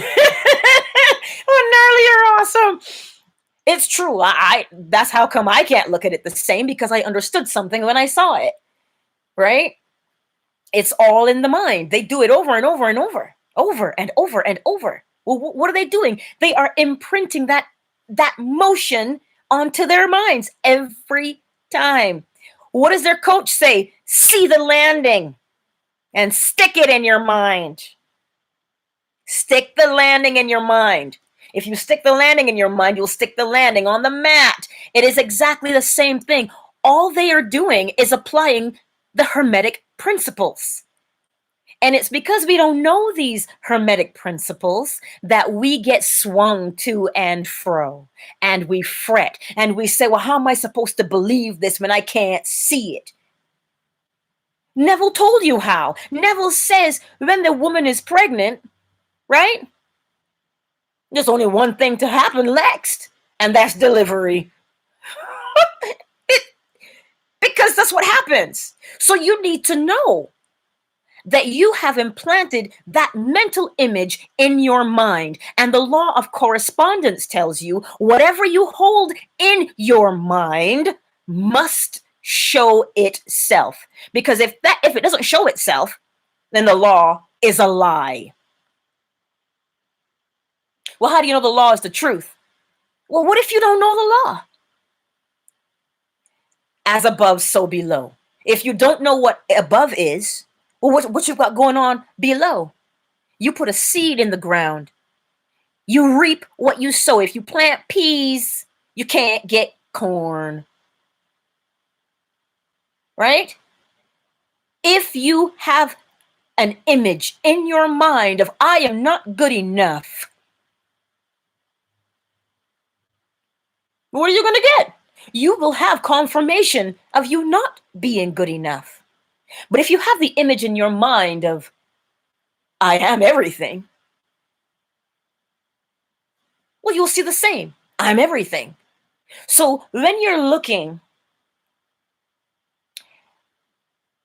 Speaker 1: gnarly, you're awesome. It's true. I that's how come I can't look at it the same, because I understood something when I saw it. Right? It's all in the mind. They do it over and over and over, over and over and over. Well, what are they doing? They are imprinting that motion onto their minds every time. What does their coach say? See the landing and stick it in your mind. Stick the landing in your mind. If you stick the landing in your mind, you'll stick the landing on the mat. It is exactly the same thing. All they are doing is applying the Hermetic principles. And it's because we don't know these Hermetic principles that we get swung to and fro, and we fret, and we say, well, how am I supposed to believe this when I can't see it? Neville told you how. Neville says when the woman is pregnant, right? There's only one thing to happen next, and that's delivery. Because that's what happens. So you need to know that you have implanted that mental image in your mind. And the law of correspondence tells you whatever you hold in your mind must show itself. Because if it doesn't show itself, then the law is a lie. Well, how do you know the law is the truth? Well, what if you don't know the law? As above, so below. If you don't know what above is, well, what you've got going on below? You put a seed in the ground. You reap what you sow. If you plant peas, you can't get corn. Right? If you have an image in your mind of I am not good enough, what are you going to get? You will have confirmation of you not being good enough. But if you have the image in your mind of I am everything, well, you'll see the same. I'm everything. So when you're looking,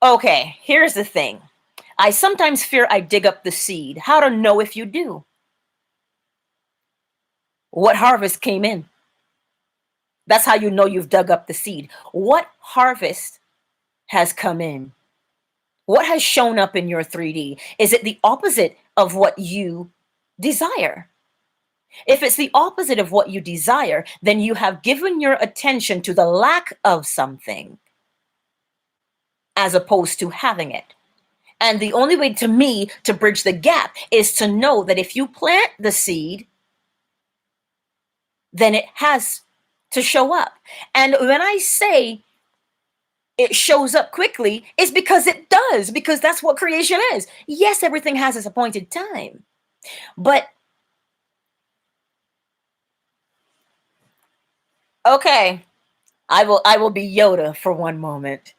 Speaker 1: okay, here's the thing. I sometimes fear I dig up the seed. How to know if you do? What harvest came in? That's how you know you've dug up the seed. What harvest has come in? What has shown up in your 3D? Is it the opposite of what you desire? If it's the opposite of what you desire, then you have given your attention to the lack of something as opposed to having it. And the only way to me to bridge the gap is to know that if you plant the seed, then it has to show up. And when I say it shows up quickly, it's because it does, because that's what creation is. Yes, everything has its appointed time. But okay, I will be Yoda for one moment.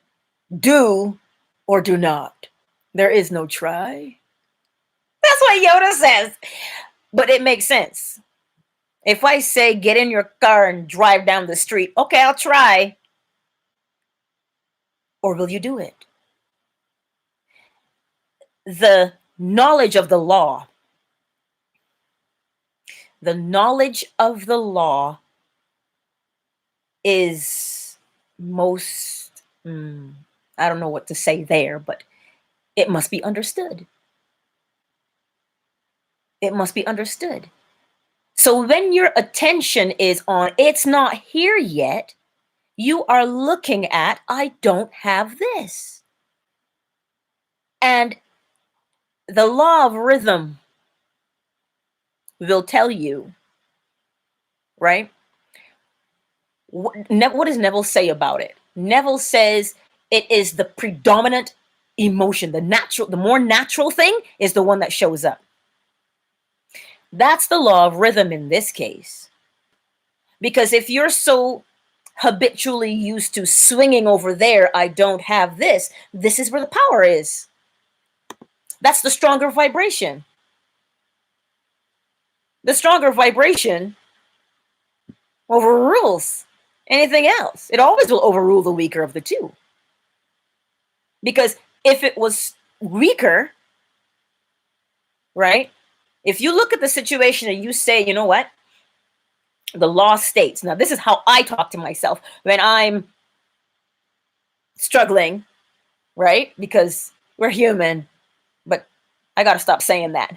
Speaker 1: Do or do not. There is no try. That's what Yoda says. But it makes sense. If I say get in your car and drive down the street, okay, I'll try. Or will you do it? The knowledge of the law. The knowledge of the law is most, I don't know what to say there, but it must be understood. It must be understood. So when your attention is on, it's not here yet, you are looking at, I don't have this. And the law of rhythm will tell you, right? What does Neville say about it? Neville says it is the predominant emotion. The more natural thing is the one that shows up. That's the law of rhythm in this case. Because if you're so habitually used to swinging over there, I don't have this, this is where the power is. That's the stronger vibration. The stronger vibration overrules anything else. It always will overrule the weaker of the two. Because if it was weaker, right? If you look at the situation and you say, you know what? The law states, now this is how I talk to myself when I'm struggling, right? Because we're human, but I got to stop saying that.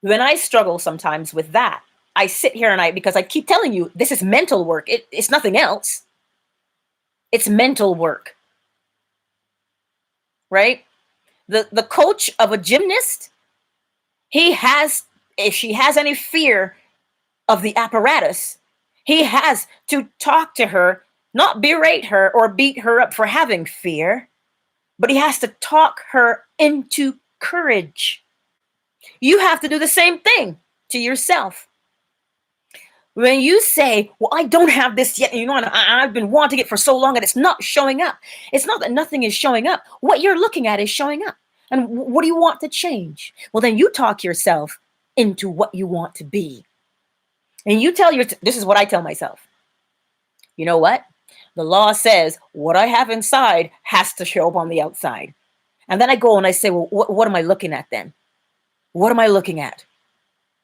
Speaker 1: When I struggle sometimes with that, I sit here and because I keep telling you, this is mental work. It's nothing else. It's mental work, right? The coach of a gymnast, if she has any fear of the apparatus, he has to talk to her, not berate her or beat her up for having fear, but he has to talk her into courage. You have to do the same thing to yourself. When you say, well, I don't have this yet, you know, and I've been wanting it for so long and it's not showing up. It's not that nothing is showing up. What you're looking at is showing up. And what do you want to change? Well, then you talk yourself into what you want to be. And you tell this is what I tell myself. You know what? The law says what I have inside has to show up on the outside. And then I go and I say, well, what am I looking at then? What am I looking at?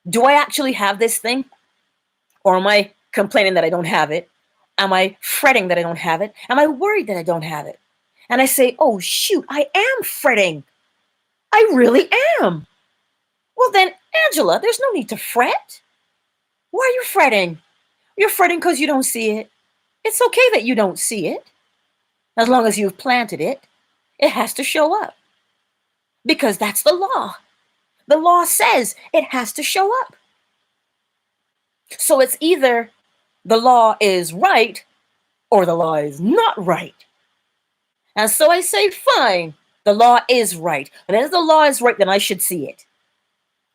Speaker 1: Do I actually have this thing? Or am I complaining that I don't have it? Am I fretting that I don't have it? Am I worried that I don't have it? And I say, oh, shoot, I am fretting. I really am. Well, then, Angela, there's no need to fret. Why are you fretting? You're fretting because you don't see it. It's okay that you don't see it. As long as you've planted it, it has to show up. Because that's the law. The law says it has to show up. So it's either the law is right or the law is not right. And so I say, fine, the law is right. And if the law is right, then I should see it.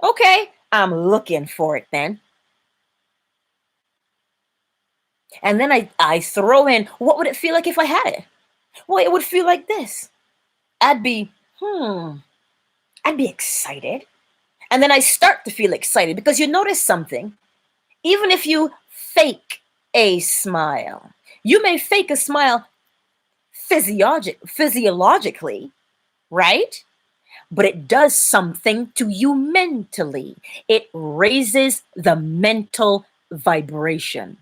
Speaker 1: Okay, I'm looking for it then. And then I throw in, what would it feel like if I had it? Well, it would feel like this. I'd be excited. And then I start to feel excited because you notice something. Even if you fake a smile, you may fake a smile physiologically, right? But it does something to you mentally. It raises the mental vibration.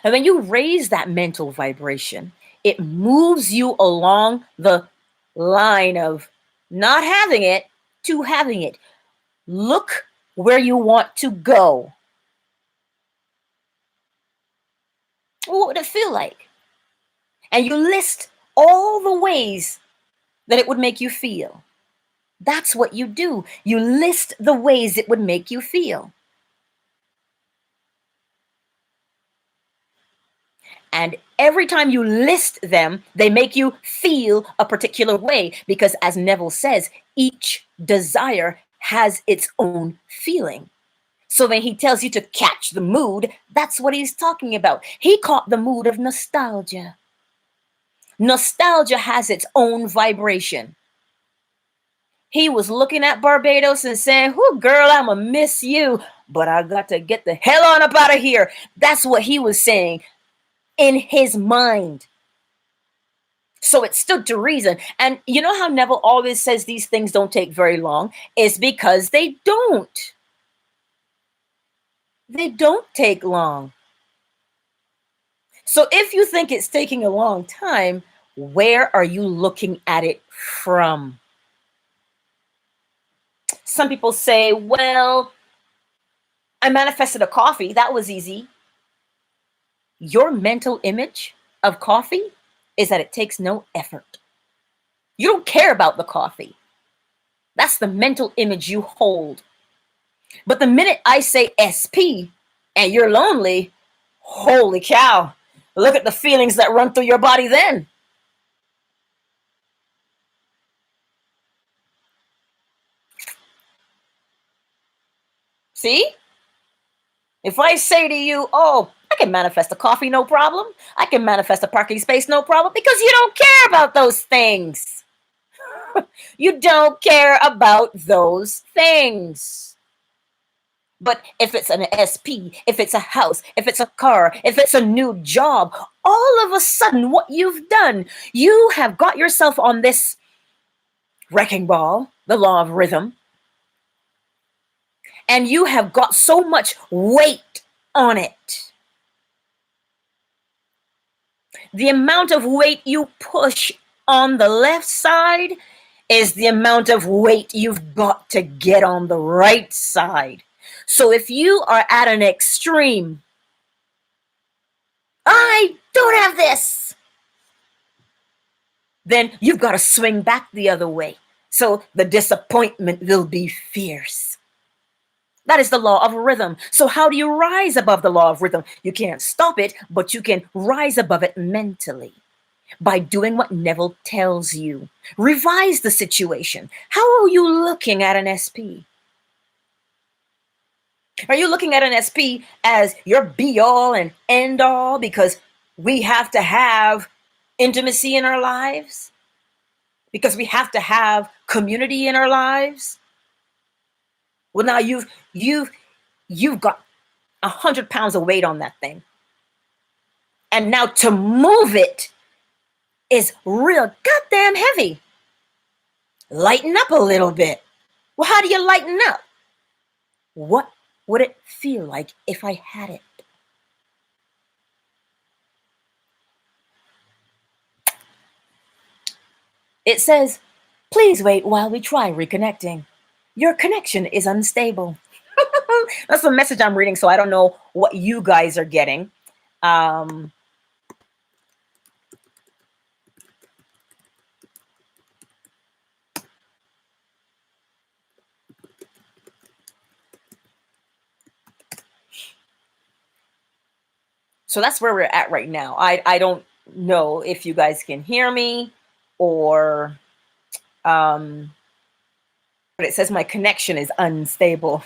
Speaker 1: And when you raise that mental vibration, it moves you along the line of not having it to having it. Look where you want to go. What would it feel like? And you list all the ways that it would make you feel. That's what you do. You list the ways it would make you feel. And every time you list them, they make you feel a particular way because, as Neville says, each desire has its own feeling. So when he tells you to catch the mood, that's what he's talking about. He caught the mood of nostalgia. Nostalgia has its own vibration. He was looking at Barbados and saying, "Whoo, girl, I'ma miss you, but I got to get the hell on up out of here." That's what he was saying in his mind. So it stood to reason. And you know how Neville always says these things don't take very long? It's because they don't. They don't take long. So if you think it's taking a long time, Where are you looking at it from? Some people say, well, I manifested a coffee. That was easy. Your mental image of coffee is that it takes no effort. You don't care about the coffee. That's the mental image you hold. But the minute I say SP and you're lonely, holy cow, look at the feelings that run through your body then. See? If I say to you, oh, I can manifest a coffee, no problem. I can manifest a parking space, no problem, because you don't care about those things. You don't care about those things. But if it's an SP, if it's a house, if it's a car, if it's a new job, all of a sudden what you've done, you have got yourself on this wrecking ball, the law of rhythm, and you have got so much weight on it. The amount of weight you push on the left side is the amount of weight you've got to get on the right side. So if you are at an extreme, I don't have this, then you've got to swing back the other way. So the disappointment will be fierce. That is the law of rhythm. So how do you rise above the law of rhythm? You can't stop it, but you can rise above it mentally by doing what Neville tells you. Revise the situation. How are you looking at an SP? Are you looking at an SP as your be-all and end-all because we have to have intimacy in our lives? Because we have to have community in our lives? Well, now you've got 100 pounds of weight on that thing. And now to move it is real goddamn heavy. Lighten up a little bit. Well, how do you lighten up? What would it feel like if I had it? It says, please wait while we try reconnecting. Your connection is unstable. That's the message I'm reading, so I don't know what you guys are getting. So that's where we're at right now. I don't know if you guys can hear me or but it says my connection is unstable.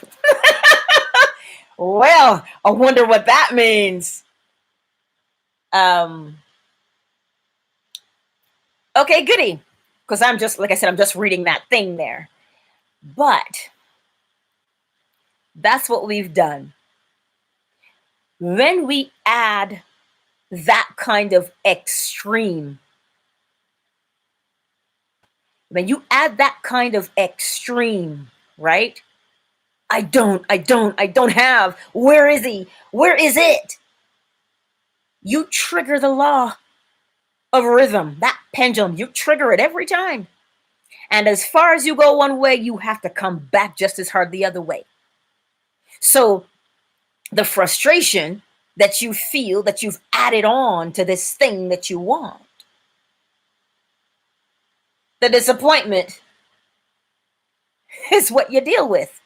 Speaker 1: Well, I wonder what that means. Okay, goody. Because I'm just, like I said, I'm just reading that thing there. But that's what we've done. When we add that kind of extreme, when you add that kind of extreme, right? I don't have. Where is he? Where is it? You trigger the law of rhythm, that pendulum. You trigger it every time. And as far as you go one way, you have to come back just as hard the other way. So the frustration that you feel that you've added on to this thing that you want, the disappointment is what you deal with.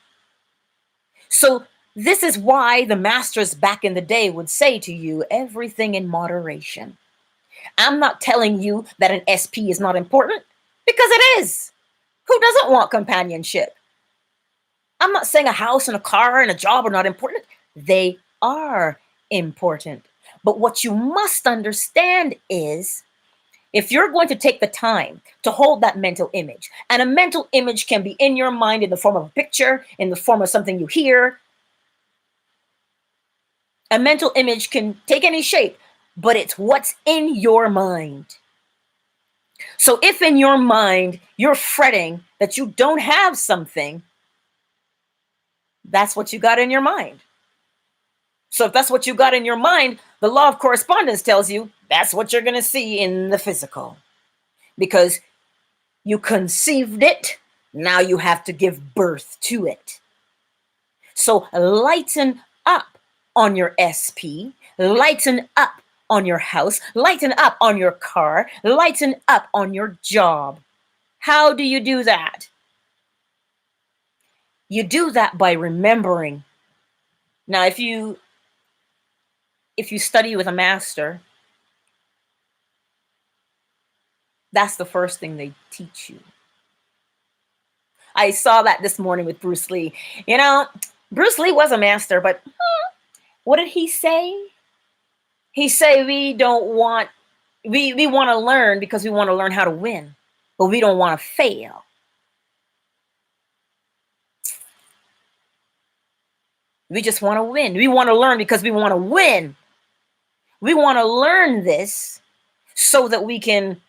Speaker 1: So this is why the masters back in the day would say to you, everything in moderation. I'm not telling you that an SP is not important, because it is. Who doesn't want companionship? I'm not saying a house and a car and a job are not important. They are important. But what you must understand is, if you're going to take the time to hold that mental image, and a mental image can be in your mind in the form of a picture, in the form of something you hear. A mental image can take any shape, but it's what's in your mind. So if in your mind you're fretting that you don't have something, that's what you got in your mind. So if that's what you got in your mind, the law of correspondence tells you that's what you're going to see in the physical. because you conceived it. Now you have to give birth to it. So lighten up on your SP, lighten up on your house, lighten up on your car, lighten up on your job. How do you do that? You do that by remembering. Now, if you study with a master, that's the first thing they teach you. I saw that this morning with Bruce Lee. You know, Bruce Lee was a master, but what did he say? He said we want to learn because we want to learn how to win, but we don't want to fail. We just want to win. We want to learn because we want to win. We want to learn this so that we can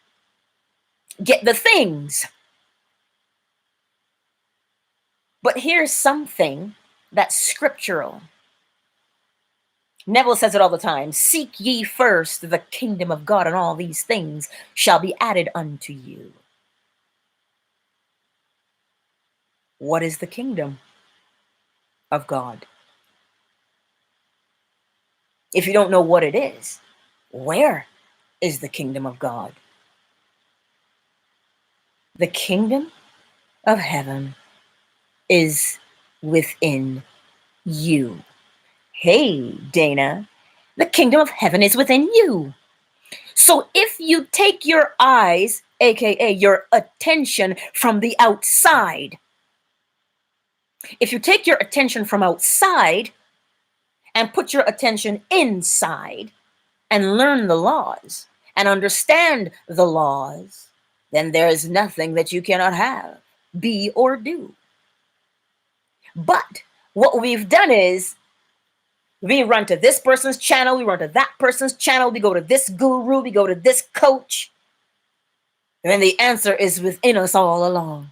Speaker 1: get the things. But here's something that's scriptural. Neville says it all the time. Seek ye first the kingdom of God, and all these things shall be added unto you. What is the kingdom of God? If you don't know what it is, where is the kingdom of God? The kingdom of heaven is within you. Hey, Dana, the kingdom of heaven is within you. So if you take your eyes, aka your attention, from the outside, if you take your attention from outside and put your attention inside and learn the laws and understand the laws, then there is nothing that you cannot have, be, or do. But what we've done is we run to this person's channel, we run to that person's channel, we go to this guru, we go to this coach, and the answer is within us all along.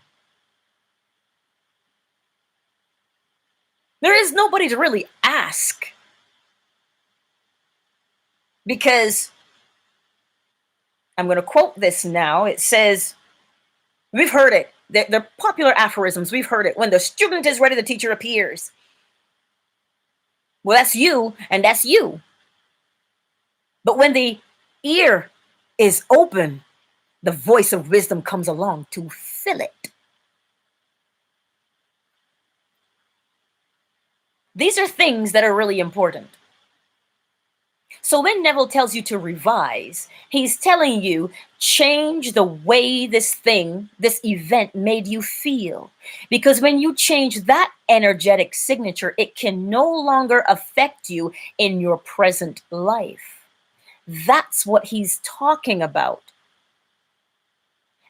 Speaker 1: There is nobody to really ask, because I'm going to quote this now. It says, we've heard it. They're popular aphorisms. We've heard it. When the student is ready, the teacher appears. Well, that's you, and that's you. But when the ear is open, the voice of wisdom comes along to fill it. These are things that are really important. So when Neville tells you to revise, he's telling you, change the way this event made you feel. Because when you change that energetic signature, it can no longer affect you in your present life. That's what he's talking about.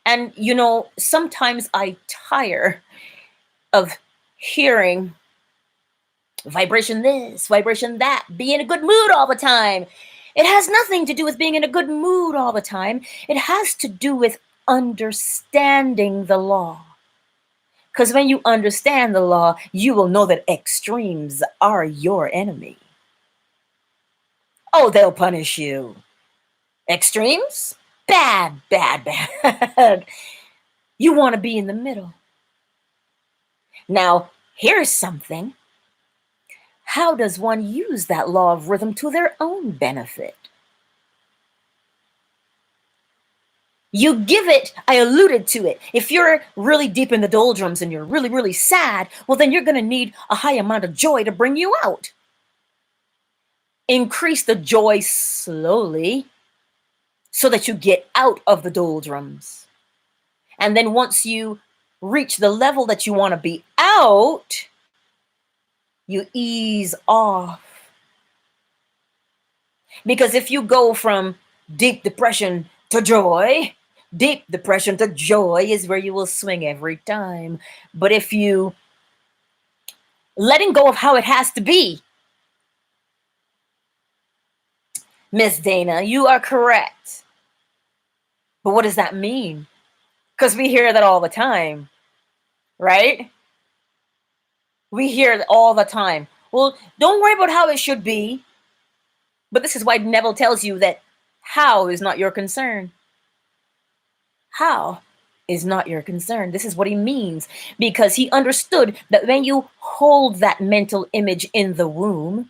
Speaker 1: And, you know, sometimes I tire of hearing vibration this, vibration that, be in a good mood all the time. It has nothing to do with being in a good mood all the time. It has to do with understanding the law. Because when you understand the law, you will know that extremes are your enemy. Oh, they'll punish you. Extremes? Bad, bad, bad. You want to be in the middle. Now, here's something. How does one use that law of rhythm to their own benefit? You give it, I alluded to it. If you're really deep in the doldrums and you're really, really sad, well, then you're going to need a high amount of joy to bring you out. Increase the joy slowly so that you get out of the doldrums. And then once you reach the level that you want to be out, you ease off. Because if you go from deep depression to joy, deep depression to joy is where you will swing every time. But if you letting go of how it has to be, Miss Dana, you are correct. But what does that mean? Because we hear that all the time, right? We hear it all the time. Well, don't worry about how it should be. But this is why Neville tells you that how is not your concern. How is not your concern. This is what he means, because he understood that when you hold that mental image in the womb,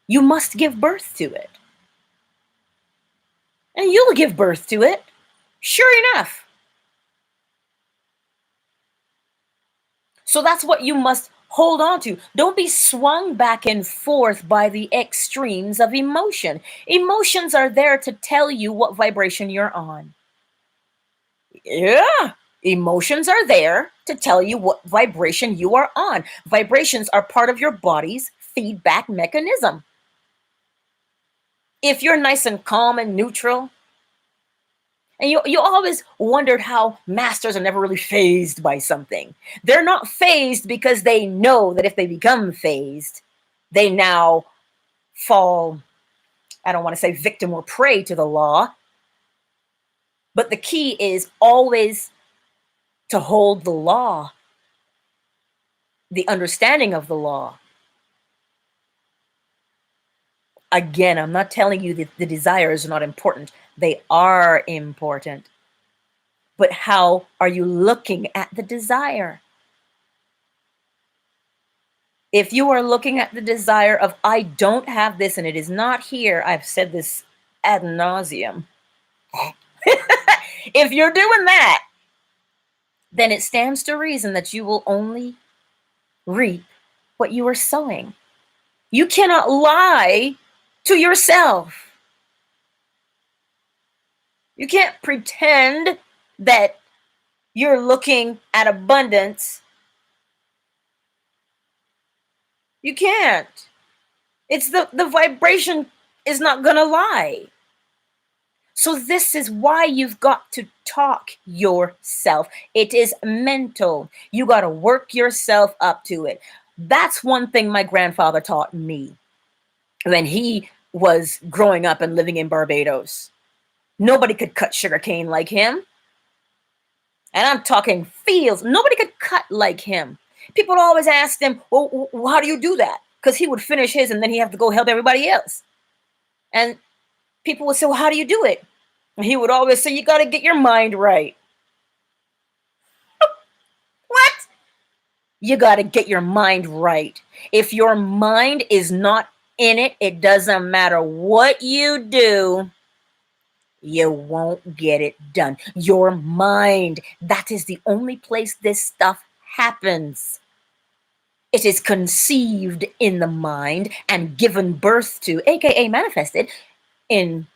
Speaker 1: you must give birth to it. And you'll give birth to it, sure enough. So that's what you must hold on to. Don't be swung back and forth by the extremes of emotion. Emotions are there to tell you what vibration you're on. Yeah, emotions are there to tell you what vibration you are on. Vibrations are part of your body's feedback mechanism. If you're nice and calm and neutral, and you always wondered how masters are never really phased by something. They're not phased because they know that if they become phased, they now fall, I don't want to say victim or prey to the law. But the key is always to hold the law, the understanding of the law. Again, I'm not telling you that the desires are not important. They are important. But how are you looking at the desire? If you are looking at the desire of, I don't have this and it is not here, I've said this ad nauseum. If you're doing that, then it stands to reason that you will only reap what you are sowing. You cannot lie to yourself. You can't pretend that you're looking at abundance. You can't. It's the vibration is not gonna lie. So this is why you've got to talk yourself. It is mental. You got to work yourself up to it. That's one thing my grandfather taught me when he was growing up and living in Barbados. Nobody could cut sugarcane like him. And I'm talking fields. Nobody could cut like him. People always ask him, well, how do you do that? Because he would finish his and then he'd have to go help everybody else. And people would say, well, how do you do it? And he would always say, you got to get your mind right. What? You got to get your mind right. If your mind is not in it, it doesn't matter what you do, you won't get it done. Your mind, that is the only place this stuff happens. It is conceived in the mind and given birth to, aka manifested, in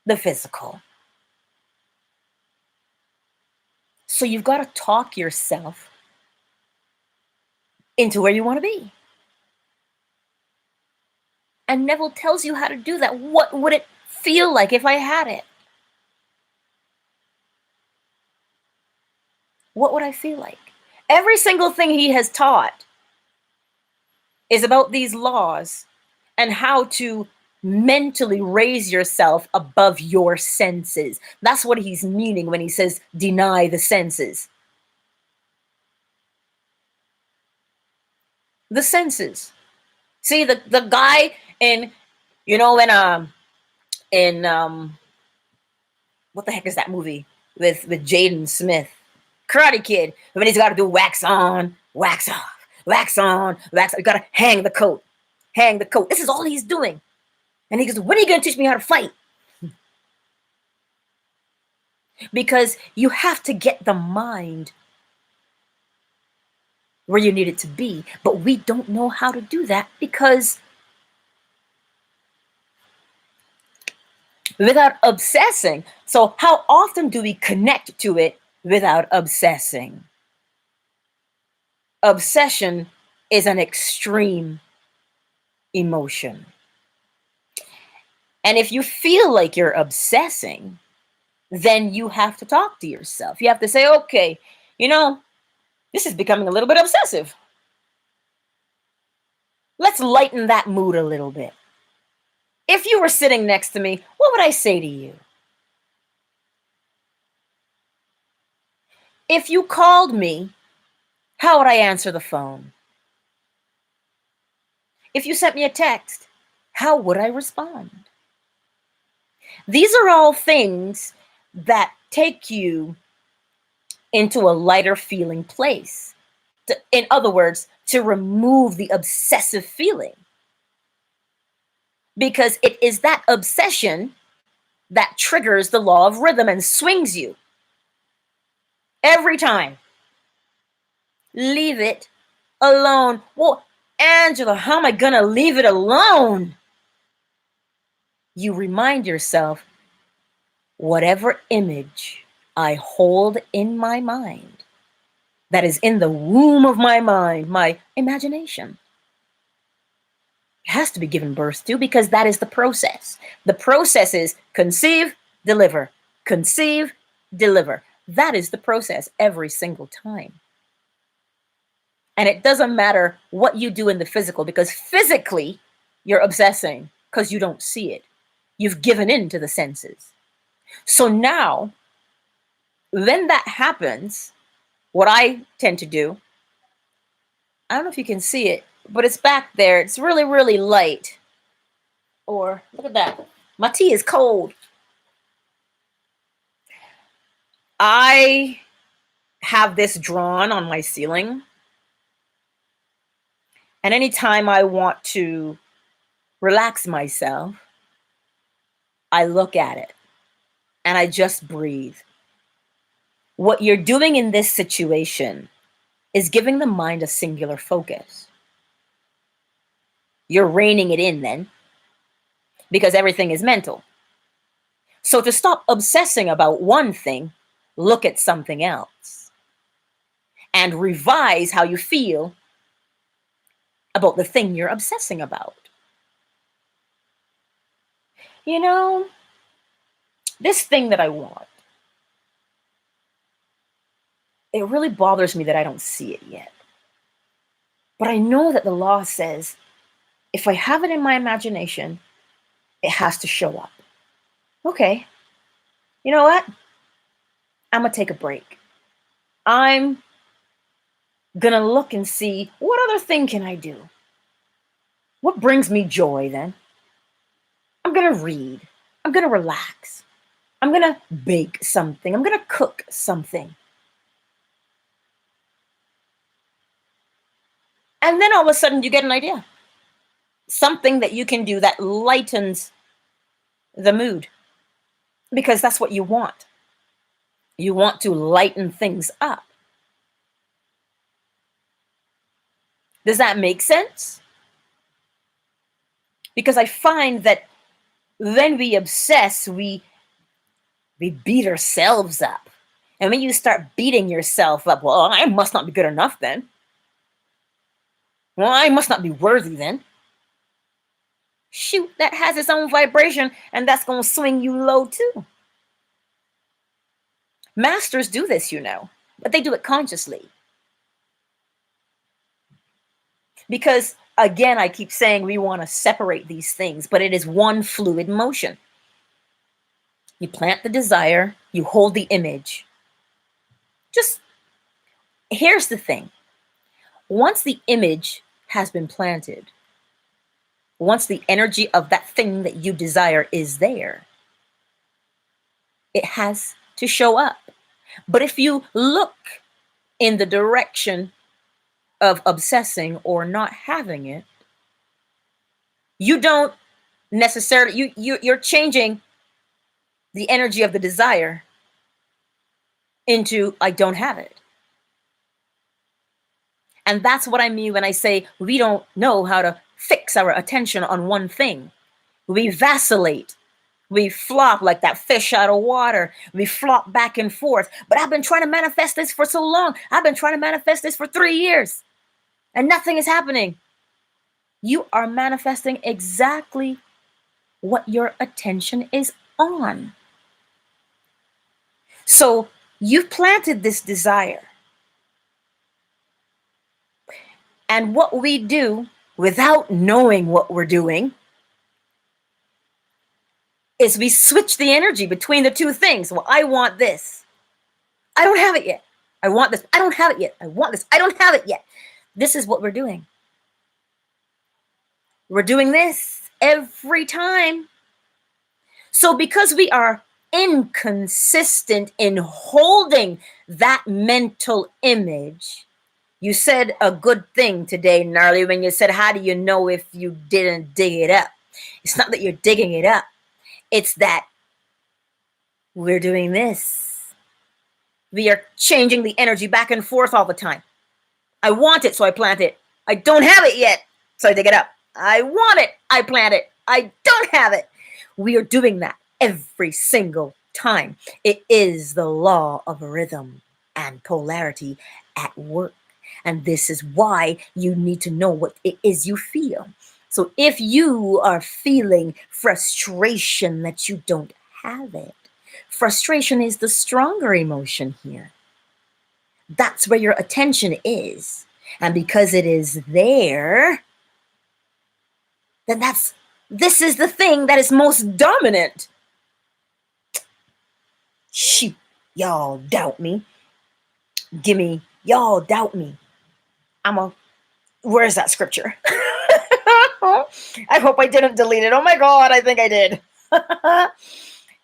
Speaker 1: the physical. So you've got to talk yourself into where you want to be. And Neville tells you how to do that. What would it feel like if I had it? What would I feel like? Every single thing he has taught is about these laws and how to mentally raise yourself above your senses. That's what he's meaning when he says deny the senses. The senses. See, the guy in, you know, in what the heck is that movie with Jaden Smith? Karate Kid. When he's got to do wax on, wax off, wax on, wax off. You got to hang the coat. Hang the coat. This is all he's doing. And he goes, when are you going to teach me how to fight? Because you have to get the mind where you need it to be. But we don't know how to do that because without obsessing. So how often do we connect to it without obsessing? Obsession is an extreme emotion. And if you feel like you're obsessing, then you have to talk to yourself. You have to say, okay, you know, this is becoming a little bit obsessive. Let's lighten that mood a little bit. If you were sitting next to me, what would I say to you? If you called me, how would I answer the phone? If you sent me a text, how would I respond? These are all things that take you into a lighter feeling place. In other words, to remove the obsessive feeling. Because it is that obsession that triggers the law of rhythm and swings you every time. Leave it alone. Well, Angela, how am I going to leave it alone? You remind yourself, whatever image I hold in my mind, that is in the womb of my mind, my imagination, has to be given birth to, because that is the process. The process is conceive, deliver, conceive, deliver. That is the process every single time. And it doesn't matter what you do in the physical, because physically you're obsessing because you don't see it. You've given in to the senses. So now, when that happens, what I tend to do, I don't know if you can see it, but it's back there. It's really, really light. Or look at that. My tea is cold. I have this drawn on my ceiling. And anytime I want to relax myself, I look at it and I just breathe. What you're doing in this situation is giving the mind a singular focus. You're reining it in then, because everything is mental. So to stop obsessing about one thing, look at something else and revise how you feel about the thing you're obsessing about. You know, this thing that I want, it really bothers me that I don't see it yet. But I know that the law says, if I have it in my imagination, it has to show up. Okay, you know what? I'm going to take a break. I'm going to look and see, what other thing can I do? What brings me joy then? I'm going to read. I'm going to relax. I'm going to bake something. I'm going to cook something. And then all of a sudden you get an idea. Something that you can do that lightens the mood. Because that's what you want. You want to lighten things up. Does that make sense? Because I find that when we obsess, we beat ourselves up. And when you start beating yourself up, well, I must not be good enough then. Well, I must not be worthy then. Shoot, that has its own vibration, and that's going to swing you low too. Masters do this, you know, but they do it consciously. Because, again, I keep saying we want to separate these things, but it is one fluid motion. You plant the desire, you hold the image. Just, here's the thing. Once the image has been planted, once the energy of that thing that you desire is there, it has to show up. But if you look in the direction of obsessing or not having it, you don't necessarily, you're changing the energy of the desire into I don't have it. And that's what I mean when I say we don't know how to fix our attention on one thing. We vacillate. We flop like that fish out of water. We flop back and forth. But I've been trying to manifest this for so long. I've been trying to manifest this for 3 years. And nothing is happening. You are manifesting exactly what your attention is on. So you've planted this desire. And what we do without knowing what we're doing is we switch the energy between the two things. Well, I want this. I don't have it yet. I want this. I don't have it yet. I want this. I don't have it yet. This is what we're doing. We're doing this every time. So because we are inconsistent in holding that mental image. You said a good thing today, Gnarly, when you said, how do you know if you didn't dig it up? It's not that you're digging it up. It's that we're doing this. We are changing the energy back and forth all the time. I want it, so I plant it. I don't have it yet, so I dig it up. I want it, I plant it. I don't have it. We are doing that every single time. It is the law of rhythm and polarity at work. And this is why you need to know what it is you feel. So if you are feeling frustration that you don't have it, frustration is the stronger emotion here. That's where your attention is. And because it is there, then this is the thing that is most dominant. Shoot, y'all doubt me. Gimme, y'all doubt me. Where's that scripture? I hope I didn't delete it. Oh my God, I think I did.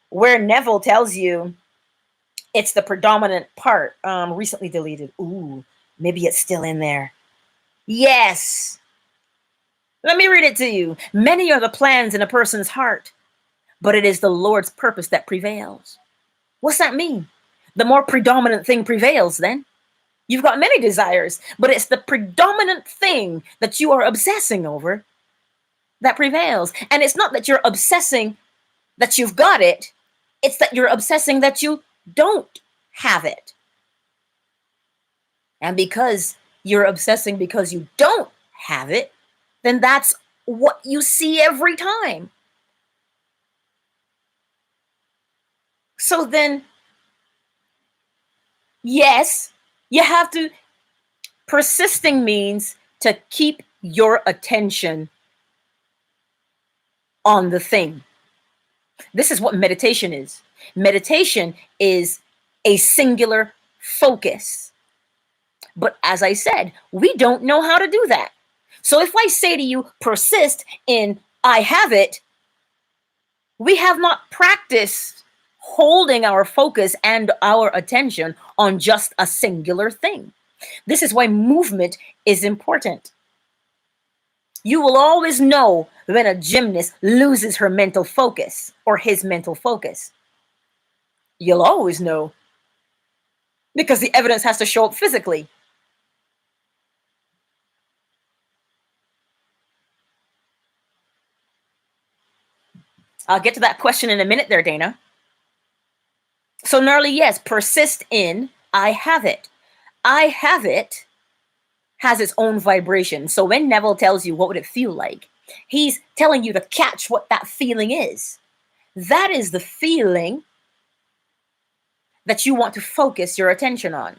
Speaker 1: Where Neville tells you it's the predominant part, recently deleted. Ooh, maybe it's still in there. Yes. Let me read it to you. Many are the plans in a person's heart, but it is the Lord's purpose that prevails. What's that mean? The more predominant thing prevails then. You've got many desires, but it's the predominant thing that you are obsessing over that prevails. And it's not that you're obsessing that you've got it. It's that you're obsessing that you don't have it. And because you're obsessing because you don't have it, then that's what you see every time. So then, yes, you have to, persisting means to keep your attention on the thing. This is what meditation is. Meditation is a singular focus. But as I said, we don't know how to do that. So if I say to you, persist in I have it, we have not practiced holding our focus and our attention on just a singular thing. This is why movement is important. You will always know when a gymnast loses her mental focus or his mental focus. You'll always know because the evidence has to show up physically. I'll get to that question in a minute there, Dana. So Gnarly, yes, persist in I have it. I have it has its own vibration. So when Neville tells you what would it feel like, he's telling you to catch what that feeling is. That is the feeling that you want to focus your attention on.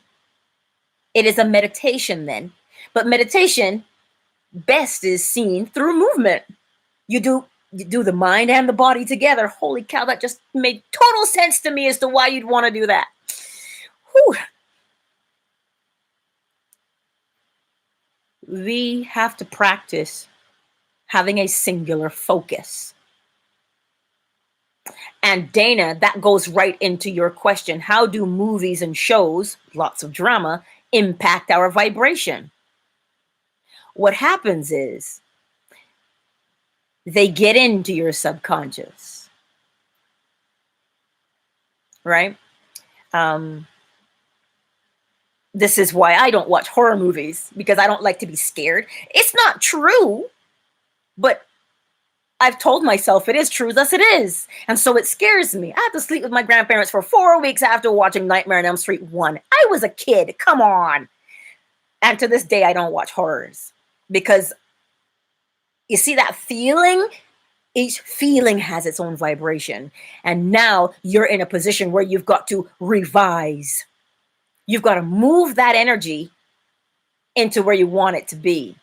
Speaker 1: It is a meditation then. But meditation best is seen through movement. You do the mind and the body together. Holy cow, that just made total sense to me as to why you'd want to do that. Whew. We have to practice having a singular focus. And Dana, that goes right into your question. How do movies and shows, lots of drama, impact our vibration? What happens is they get into your subconscious, right? This is why I don't watch horror movies, because I don't like to be scared. It's not true, but I've told myself it is true, thus it is. And so it scares me. I had to sleep with my grandparents for 4 weeks after watching Nightmare on Elm Street 1. I was a kid, come on. And to this day, I don't watch horrors because you see that feeling? Each feeling has its own vibration. And now you're in a position where you've got to revise. You've got to move that energy into where you want it to be.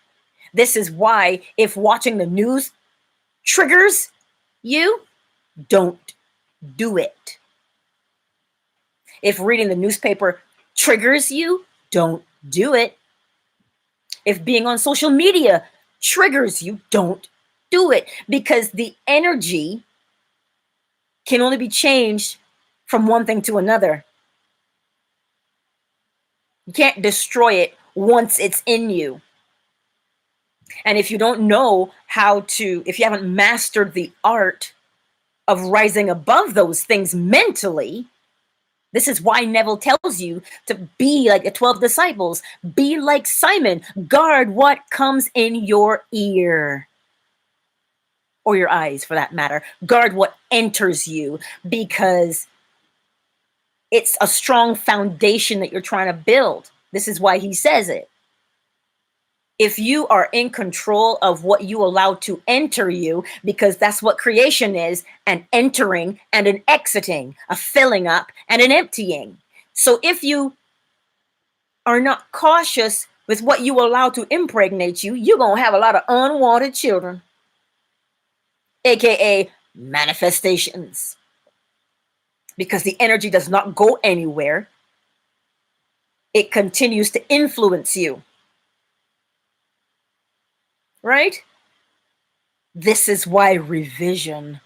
Speaker 1: This is why if watching the news triggers you, don't do it. If reading the newspaper triggers you, don't do it. If being on social media triggers you, don't do it, because the energy can only be changed from one thing to another. You can't destroy it once it's in you. And if you don't know how to, if you haven't mastered the art of rising above those things mentally, this is why Neville tells you to be like the 12 disciples, be like Simon, guard what comes in your ear, or your eyes for that matter. Guard what enters you, because it's a strong foundation that you're trying to build. This is why he says it. If you are in control of what you allow to enter you, because that's what creation is, an entering and an exiting, a filling up and an emptying. So if you are not cautious with what you allow to impregnate you, you're going to have a lot of unwanted children, aka manifestations, because the energy does not go anywhere. It continues to influence you. Right? This is why revision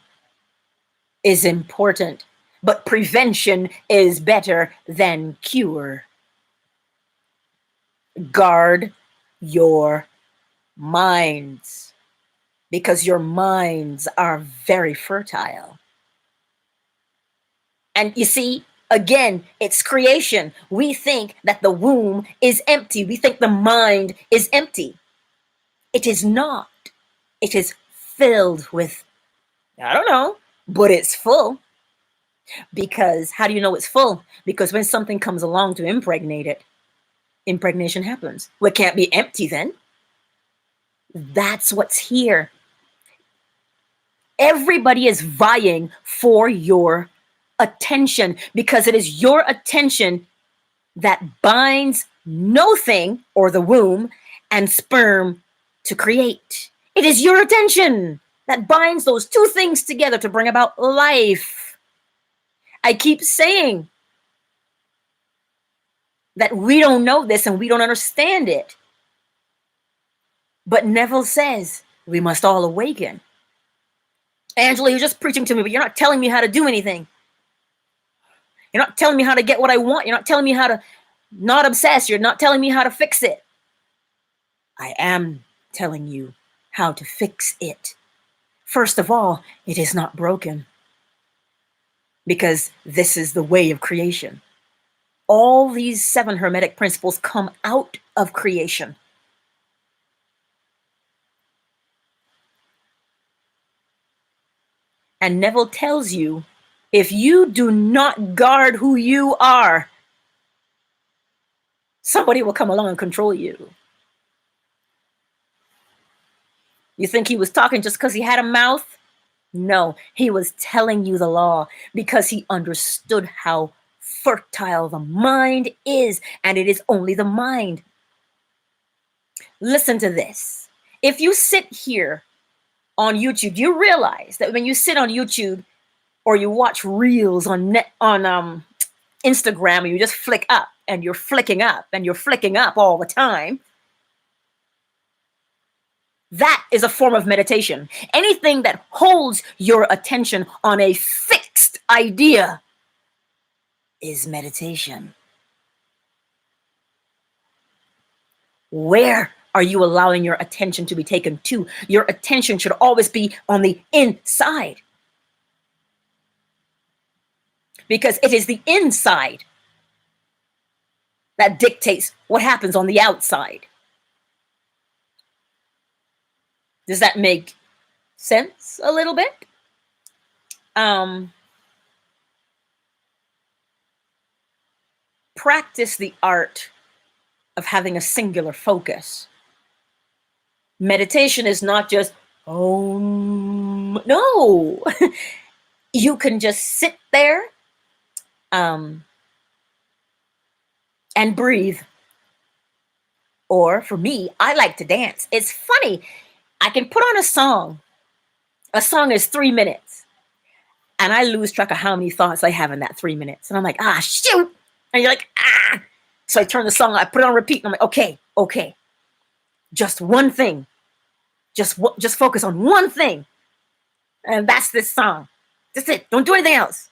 Speaker 1: is important, but prevention is better than cure. Guard your minds, because your minds are very fertile. And you see, again, it's creation. We think that the womb is empty. We think the mind is empty. It is not. It is filled with, I don't know, but it's full. Because how do you know it's full? Because when something comes along to impregnate it, impregnation happens. Well, it can't be empty then. That's what's here. Everybody is vying for your attention, because it is your attention that binds no thing, or the womb, and sperm to create. It is your attention that binds those two things together to bring about life. I keep saying that we don't know this and we don't understand it. But Neville says we must all awaken. Angela, you're just preaching to me, but you're not telling me how to do anything. You're not telling me how to get what I want. You're not telling me how to not obsess. You're not telling me how to fix it. I am telling you how to fix it. First of all, it is not broken, because this is the way of creation. All these 7 Hermetic principles come out of creation. And Neville tells you, if you do not guard who you are, somebody will come along and control you. You think he was talking just because he had a mouth? No, he was telling you the law because he understood how fertile the mind is, and it is only the mind. Listen to this. If you sit here on YouTube, you realize that when you sit on YouTube or you watch reels on Instagram, and you just flick up and you're flicking up and you're flicking up all the time, that is a form of meditation. Anything that holds your attention on a fixed idea is meditation. Where are you allowing your attention to be taken to? Your attention should always be on the inside, because it is the inside that dictates what happens on the outside. Does that make sense a little bit? Practice the art of having a singular focus. Meditation is not just, oh, no. You can just sit there and breathe. Or for me, I like to dance. It's funny. I can put on a song. A song is 3 minutes. And I lose track of how many thoughts I have in that 3 minutes. And I'm like, shoot. And you're like, So I turn the song on, I put it on repeat. And I'm like, okay. Just one thing. Just focus on one thing. And that's this song. That's it. Don't do anything else.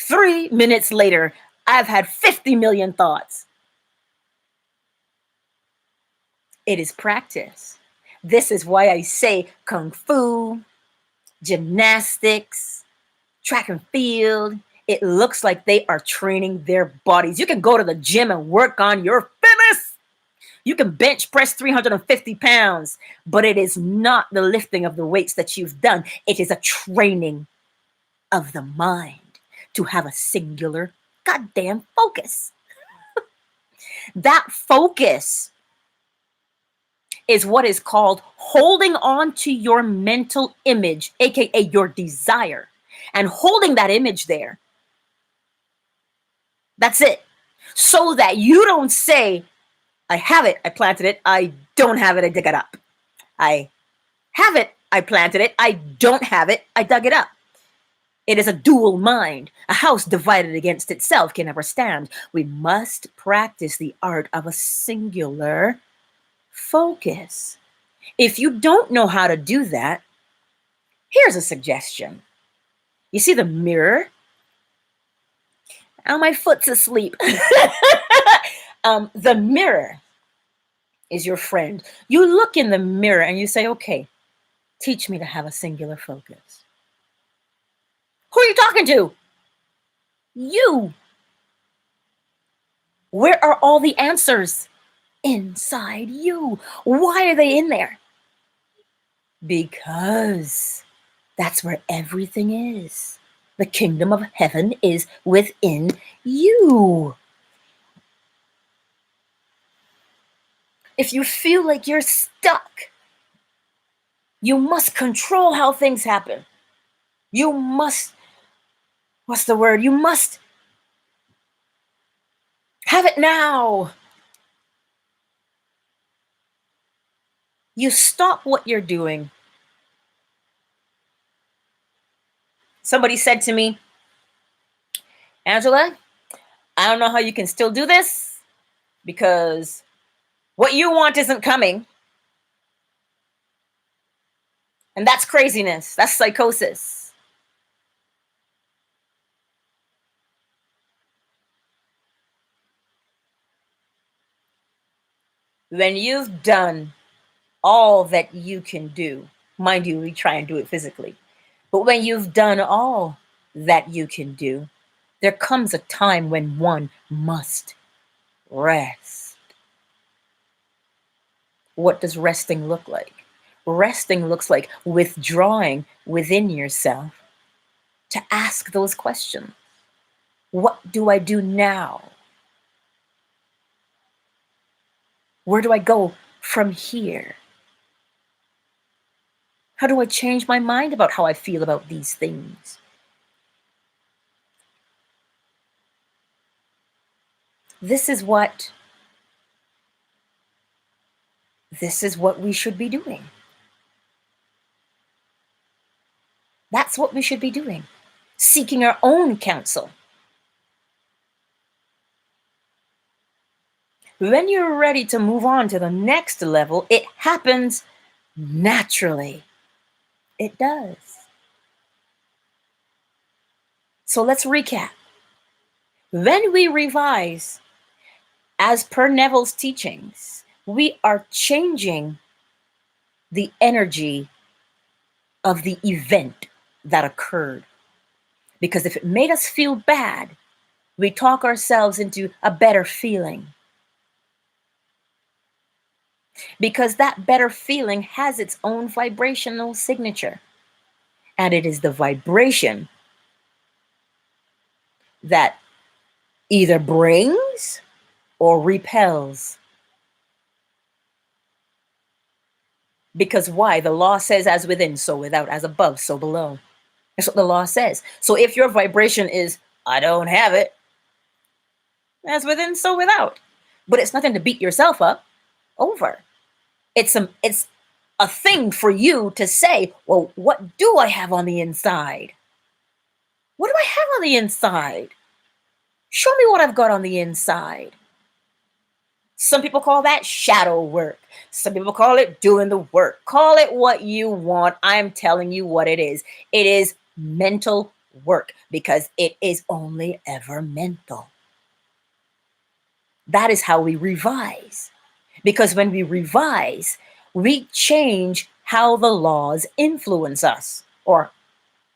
Speaker 1: 3 minutes later, I've had 50 million thoughts. It is practice. This is why I say kung fu, gymnastics, track and field. It looks like they are training their bodies. You can go to the gym and work on your fitness. You can bench press 350 pounds, but it is not the lifting of the weights that you've done. It is a training of the mind to have a singular goddamn focus. That focus is what is called holding on to your mental image, aka your desire, and holding that image there. That's it. So that you don't say, I have it, I planted it, I don't have it, I dig it up. I have it, I planted it, I don't have it, I dug it up. It is a dual mind. A house divided against itself can never stand. We must practice the art of a singular focus. If you don't know how to do that, here's a suggestion. You see the mirror? Oh, my foot's asleep. The mirror is your friend. You look in the mirror and you say, okay, teach me to have a singular focus. Who are you talking to? You. Where are all the answers? Inside you. Why are they in there? Because that's where everything is. The kingdom of heaven is within you. If you feel like you're stuck, you must control how things happen. You must, what's the word? You must have it now. You stop what you're doing. Somebody said to me, Angela, I don't know how you can still do this because what you want isn't coming. And that's craziness. That's psychosis. When you've done all that you can do, mind you, we try and do it physically, but when you've done all that you can do, there comes a time when one must rest. What does resting look like? Resting looks like withdrawing within yourself to ask those questions. What do I do now? Where do I go from here? How do I change my mind about how I feel about these things? This is what we should be doing. That's what we should be doing. Seeking our own counsel. When you're ready to move on to the next level, it happens naturally. It does. So let's recap. When we revise, as per Neville's teachings, we are changing the energy of the event that occurred. Because if it made us feel bad, we talk ourselves into a better feeling. Because that better feeling has its own vibrational signature. And it is the vibration that either brings or repels. Because why? The law says as within, so without, as above, so below. That's what the law says. So if your vibration is, I don't have it, as within, so without. But it's nothing to beat yourself up over. It's a thing for you to say, well, what do I have on the inside? What do I have on the inside? Show me what I've got on the inside. Some people call that shadow work. Some people call it doing the work. Call it what you want. I'm telling you what it is. It is mental work because it is only ever mental. That is how we revise. Because when we revise, we change how the laws influence us. Or,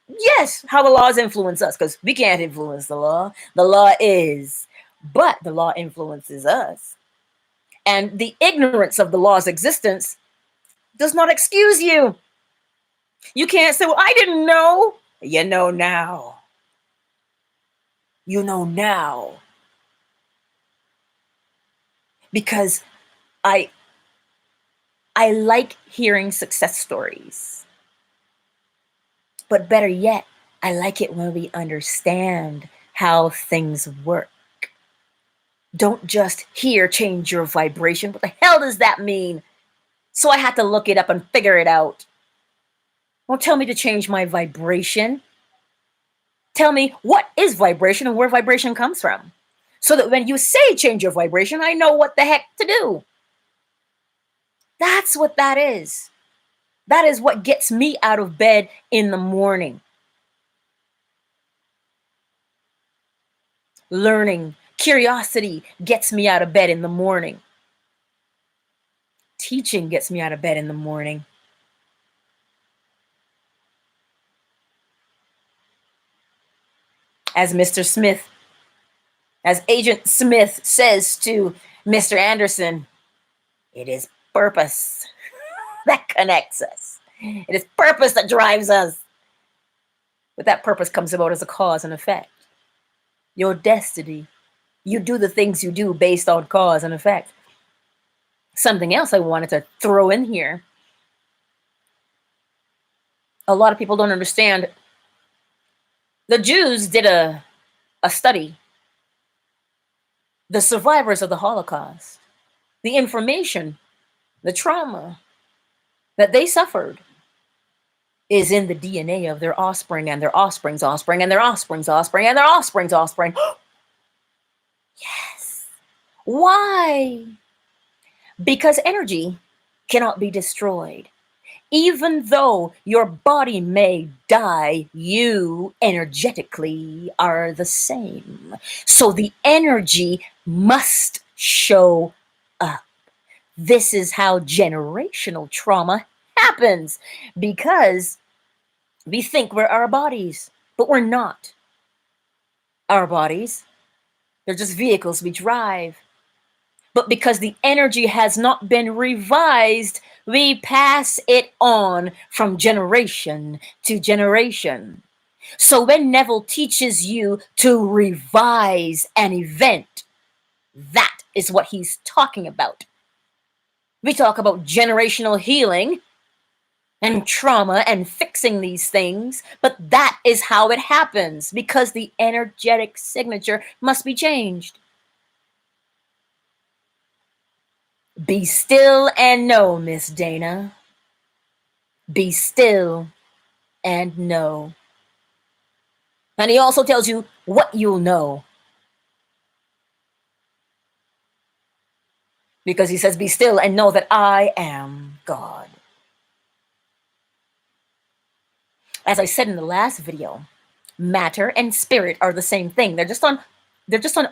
Speaker 1: yes, how the laws influence us, because we can't influence the law. The law is, but the law influences us. And the ignorance of the law's existence does not excuse you. You can't say, well, I didn't know. You know now. You know now. Because I like hearing success stories. But better yet, I like it when we understand how things work. Don't just hear change your vibration. What the hell does that mean? So I had to look it up and figure it out. Don't tell me to change my vibration. Tell me what is vibration and where vibration comes from. So that when you say change your vibration, I know what the heck to do. That's what that is. That is what gets me out of bed in the morning. Learning, curiosity gets me out of bed in the morning. Teaching gets me out of bed in the morning. As Mr. Smith, as Agent Smith says to Mr. Anderson, it is purpose that connects us. It is purpose that drives us. But that purpose comes about as a cause and effect. Your destiny. You do the things you do based on cause and effect. Something else I wanted to throw in here. A lot of people don't understand. The Jews did a study. The survivors of the Holocaust, the information, the trauma that they suffered is in the DNA of their offspring and their offspring's offspring and their offspring's offspring and their offspring's offspring. Yes. Why? Because energy cannot be destroyed. Even though your body may die, you energetically are the same. So the energy must show up. This is how generational trauma happens, because we think we're our bodies, but we're not our bodies. They're just vehicles we drive. But because the energy has not been revised, we pass it on from generation to generation. So when Neville teaches you to revise an event, that is what he's talking about. We talk about generational healing and trauma and fixing these things, but that is how it happens, because the energetic signature must be changed. Be still and know, Miss Dana. Be still and know. And he also tells you what you'll know. Because he says, be still and know that I am God. As I said in the last video, matter and spirit are the same thing. They're just on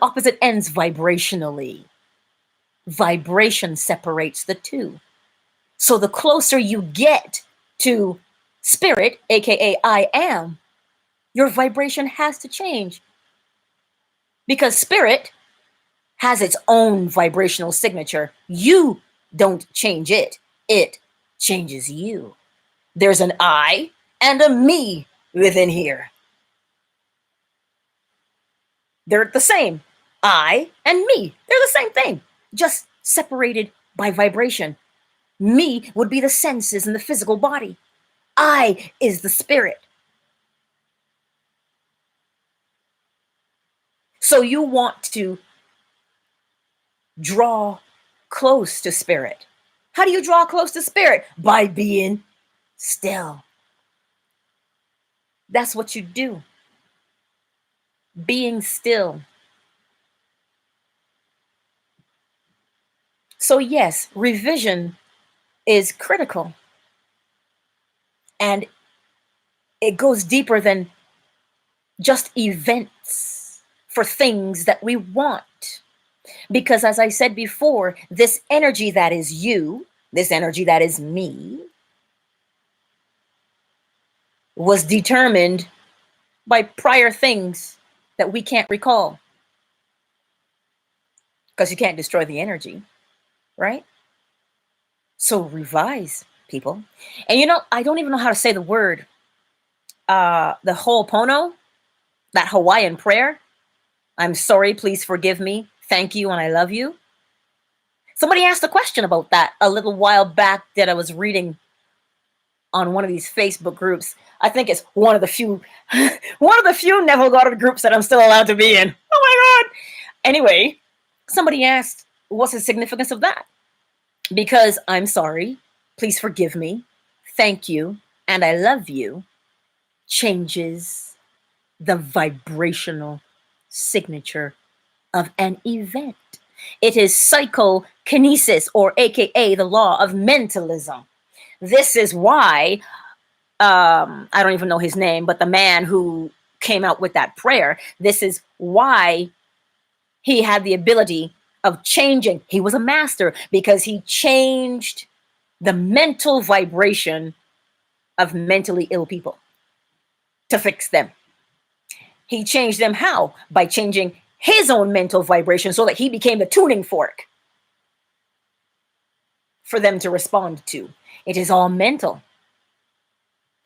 Speaker 1: opposite ends vibrationally. Vibration separates the two. So the closer you get to spirit, aka I am, your vibration has to change. Because spirit has its own vibrational signature. You don't change it. It changes you. There's an I and a me within here. They're the same. I and me. They're the same thing, just separated by vibration. Me would be the senses and the physical body. I is the spirit. So you want to draw close to spirit. How do you draw close to spirit? By being still. That's what you do. Being still. So yes, revision is critical. And it goes deeper than just events for things that we want. Because as I said before, this energy that is you, this energy that is me, was determined by prior things that we can't recall. Because you can't destroy the energy, right? So revise, people. And you know, I don't even know how to say the word. The Ho'opono, that Hawaiian prayer. I'm sorry, please forgive me. Thank you, and I love you. Somebody asked a question about that a little while back that I was reading on one of these Facebook groups. I think it's one of the few Neville Goddard groups that I'm still allowed to be in. Oh my God. Anyway, somebody asked, what's the significance of that? Because I'm sorry, please forgive me, thank you, and I love you changes the vibrational signature of an event. It is psychokinesis, or AKA the law of mentalism. This is why, I don't even know his name, but the man who came out with that prayer, this is why he had the ability of changing. He was a master because he changed the mental vibration of mentally ill people to fix them. He changed them how? By changing his own mental vibration so that he became the tuning fork for them to respond to. It is all mental.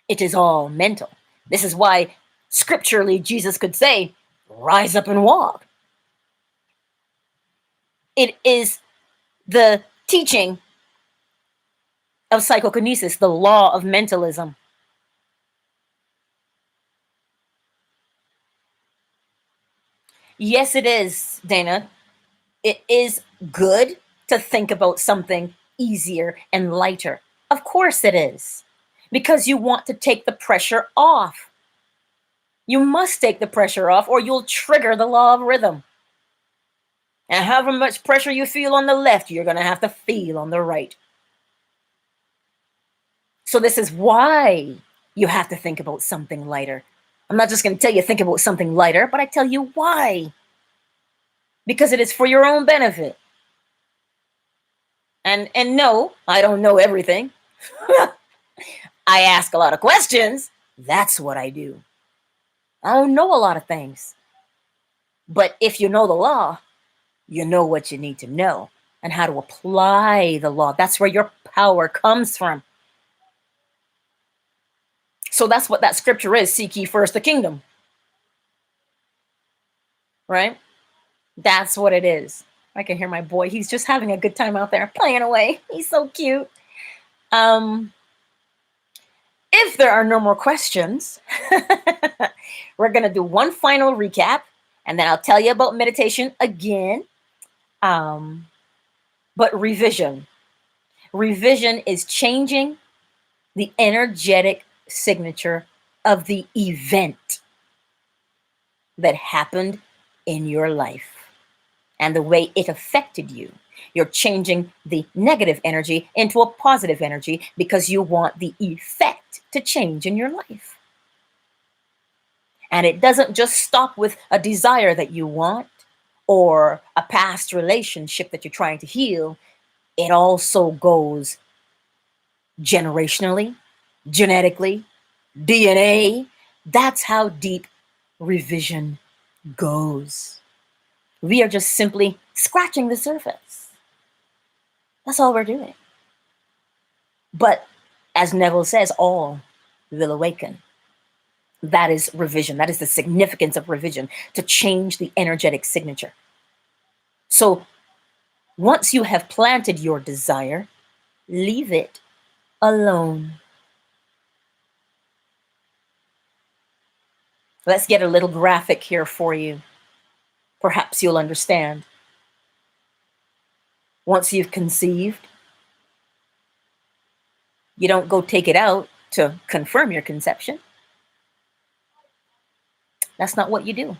Speaker 1: It is all mental. This is why scripturally Jesus could say, rise up and walk. It is the teaching of psychokinesis, the law of mentalism. Yes, it is, Dana. It is good to think about something easier and lighter. Of course it is. Because you want to take the pressure off. You must take the pressure off or you'll trigger the law of rhythm. And however much pressure you feel on the left, you're going to have to feel on the right. So this is why you have to think about something lighter. I'm not just going to tell you think about something lighter, but I tell you why. Because it is for your own benefit. And no, I don't know everything. I ask a lot of questions. That's what I do. I don't know a lot of things. But if you know the law, you know what you need to know and how to apply the law. That's where your power comes from. So that's what that scripture is. Seek ye first the kingdom. Right? That's what it is. I can hear my boy. He's just having a good time out there playing away. He's so cute. If there are no more questions, we're going to do one final recap, and then I'll tell you about meditation again. But revision. Revision is changing the energetic signature of the event that happened in your life and the way it affected you. You're changing the negative energy into a positive energy because you want the effect to change in your life. And it doesn't just stop with a desire that you want or a past relationship that you're trying to heal. It also goes generationally, genetically, DNA. That's how deep revision goes. We are just simply scratching the surface. That's all we're doing. But as Neville says, all will awaken. That is revision. That is the significance of revision, to change the energetic signature. So once you have planted your desire, leave it alone. Let's get a little graphic here for you. Perhaps you'll understand. Once you've conceived, you don't go take it out to confirm your conception. That's not what you do.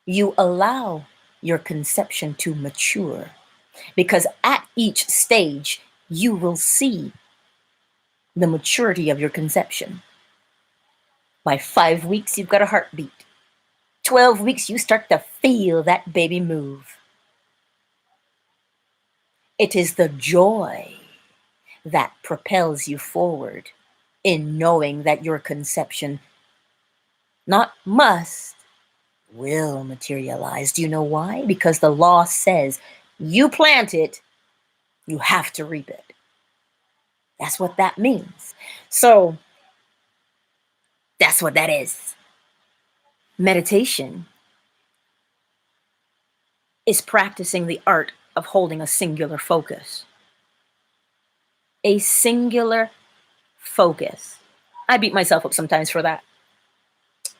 Speaker 1: You allow your conception to mature, because at each stage, you will see the maturity of your conception. By 5 weeks, you've got a heartbeat. 12 weeks, you start to feel that baby move. It is the joy that propels you forward in knowing that your conception not must, will materialize. Do you know why? Because the law says you plant it, you have to reap it. That's what that means. So that's what that is. Meditation is practicing the art of holding a singular focus. A singular focus. I beat myself up sometimes for that,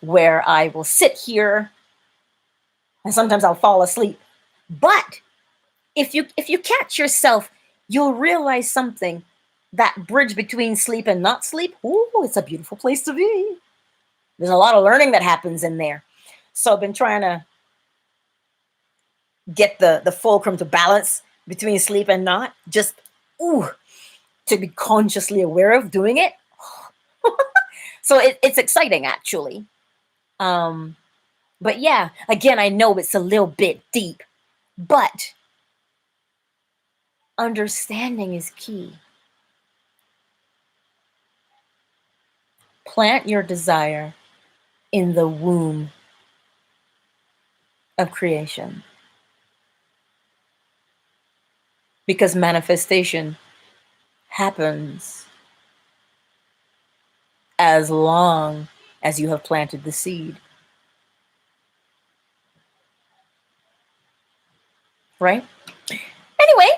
Speaker 1: where I will sit here and sometimes I'll fall asleep. But if you catch yourself, you'll realize something. That bridge between sleep and not sleep, ooh, it's a beautiful place to be. There's a lot of learning that happens in there. So I've been trying to get the fulcrum to balance between sleep and not. Just, ooh, to be consciously aware of doing it. So it's exciting, actually. But yeah, again, I know it's a little bit deep, but understanding is key. Plant your desire in the womb of creation. Because manifestation happens as long as you have planted the seed. Right? Anyway,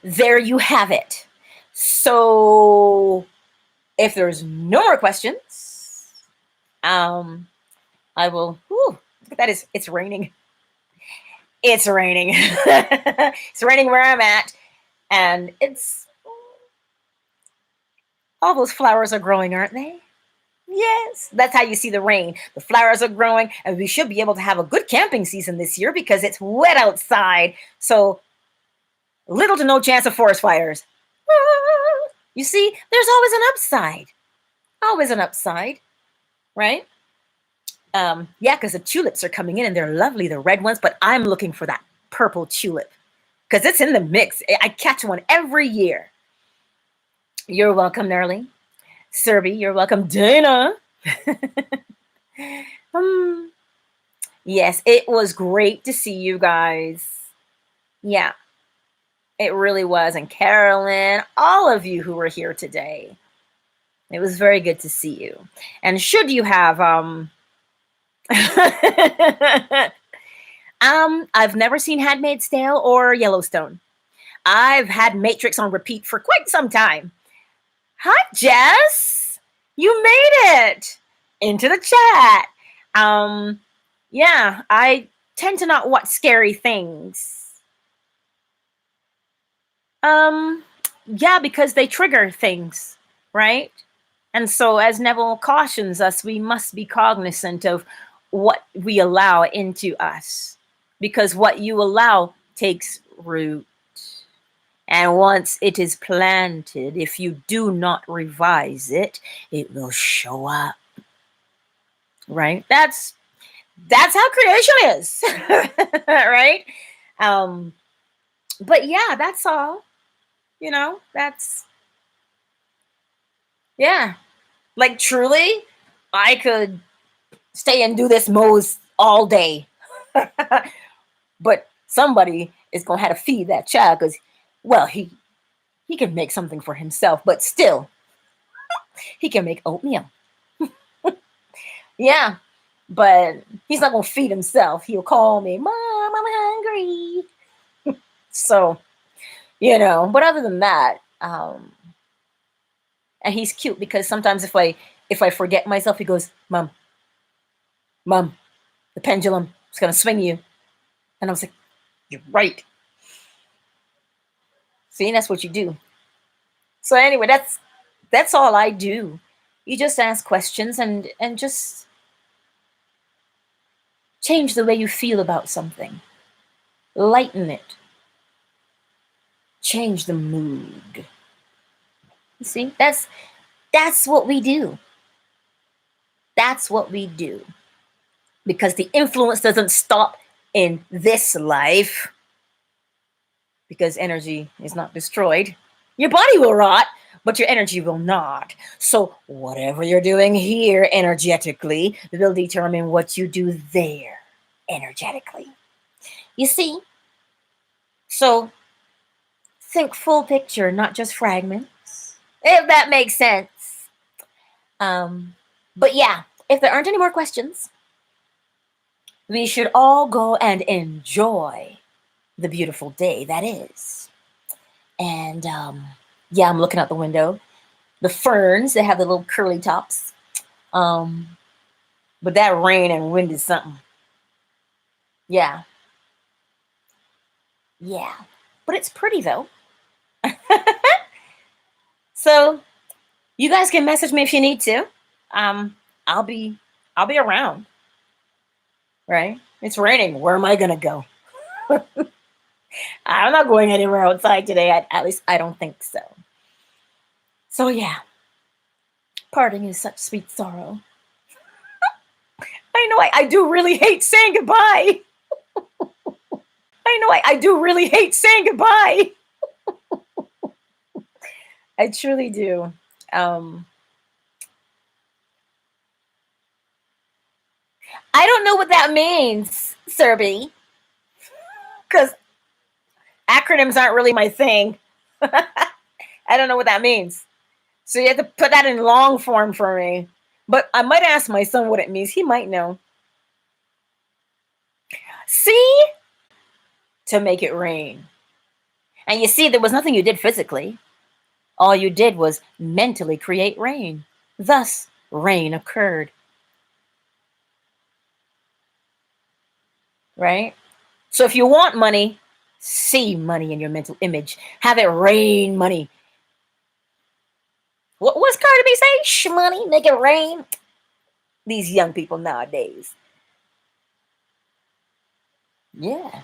Speaker 1: there you have it. So if there's no more questions, I will, whew, look at that, it's raining. It's raining. It's raining where I'm at. And it's, all those flowers are growing, aren't they? Yes, that's how you see the rain. The flowers are growing, and we should be able to have a good camping season this year because it's wet outside. So little to no chance of forest fires. You see, there's always an upside. Always an upside, right? Yeah, because the tulips are coming in and they're lovely, the red ones, but I'm looking for that purple tulip because it's in the mix. I catch one every year. You're welcome, Nerly. Serby, you're welcome. Dana. Yes, it was great to see you guys. Yeah, it really was. And Carolyn, all of you who were here today. It was very good to see you. And should you have I've never seen Handmaid's Tale or Yellowstone. I've had Matrix on repeat for quite some time. Hi, Jess. You made it into the chat. Yeah, I tend to not watch scary things. Yeah, because they trigger things, right? And so as Neville cautions us, we must be cognizant of what we allow into us, because what you allow takes root. And once it is planted, if you do not revise it, it will show up. Right? That's how creation is. Right? But yeah, that's all. You know, that's, yeah. Like truly, I could stay and do this Mose all day. But somebody is gonna have to feed that child because, well, he can make something for himself, but still, he can make oatmeal. Yeah, but he's not gonna feed himself. He'll call me, Mom, I'm hungry. So, you know, but other than that, and he's cute because sometimes if I forget myself, he goes, Mom, the pendulum is gonna swing you. And I was like, you're right. See, that's what you do. So anyway, that's all I do. You just ask questions and just change the way you feel about something. Lighten it. Change the mood. You see, that's what we do. That's what we do. Because the influence doesn't stop in this life, because energy is not destroyed. Your body will rot, but your energy will not. So whatever you're doing here energetically will determine what you do there energetically. You see? So think full picture, not just fragments, if that makes sense. But yeah, if there aren't any more questions, we should all go and enjoy the beautiful day that is. And yeah, I'm looking out the window. The ferns, they have the little curly tops. But that rain and wind is something. Yeah. Yeah. But it's pretty though. So you guys can message me if you need to. I'll be around. Right? It's raining. Where am I gonna go? I'm not going anywhere outside today. At least I don't think so. So yeah. Parting is such sweet sorrow. I know I do really hate saying goodbye. I know I do really hate saying goodbye. I truly do. I don't know what that means, Serby, because acronyms aren't really my thing. I don't know what that means. So you have to put that in long form for me. But I might ask my son what it means. He might know. See? To make it rain. And you see, there was nothing you did physically. All you did was mentally create rain. Thus, rain occurred. Right? So if you want money, see money in your mental image. Have it rain money. What's Cardi B say? Shmoney, make it rain. These young people nowadays. Yeah.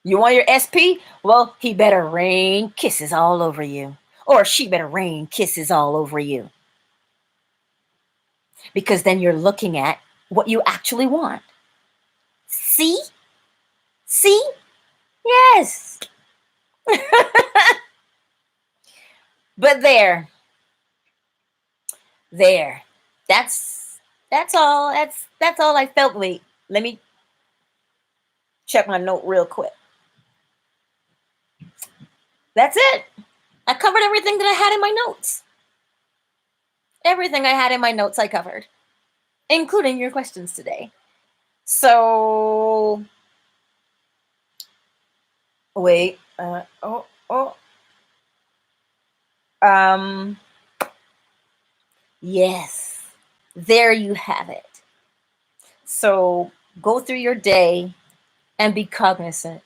Speaker 1: You want your SP? Well, he better rain kisses all over you. Or she better rain kisses all over you. Because then you're looking at what you actually want. See? See? Yes. But there. That's all. That's all I felt. Wait, let me check my note real quick. That's it. I covered everything that I had in my notes. Everything I had in my notes I covered, including your questions today. So wait. Yes. There you have it. So go through your day and be cognizant.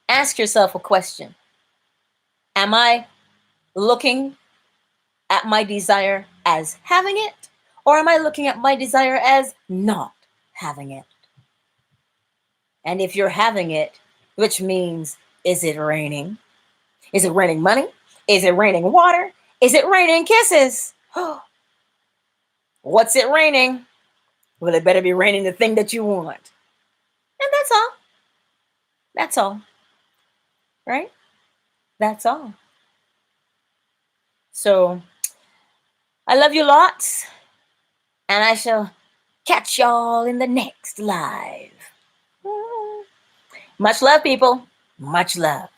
Speaker 1: Ask yourself a question. Am I looking at my desire as having it, or am I looking at my desire as not having it? And if you're having it, which means, is it raining? Is it raining money? Is it raining water? Is it raining kisses? What's it raining? Well, it better be raining the thing that you want. And that's all. That's all. Right? That's all. So I love you lots, and I shall catch y'all in the next live. Much love, people. Much love.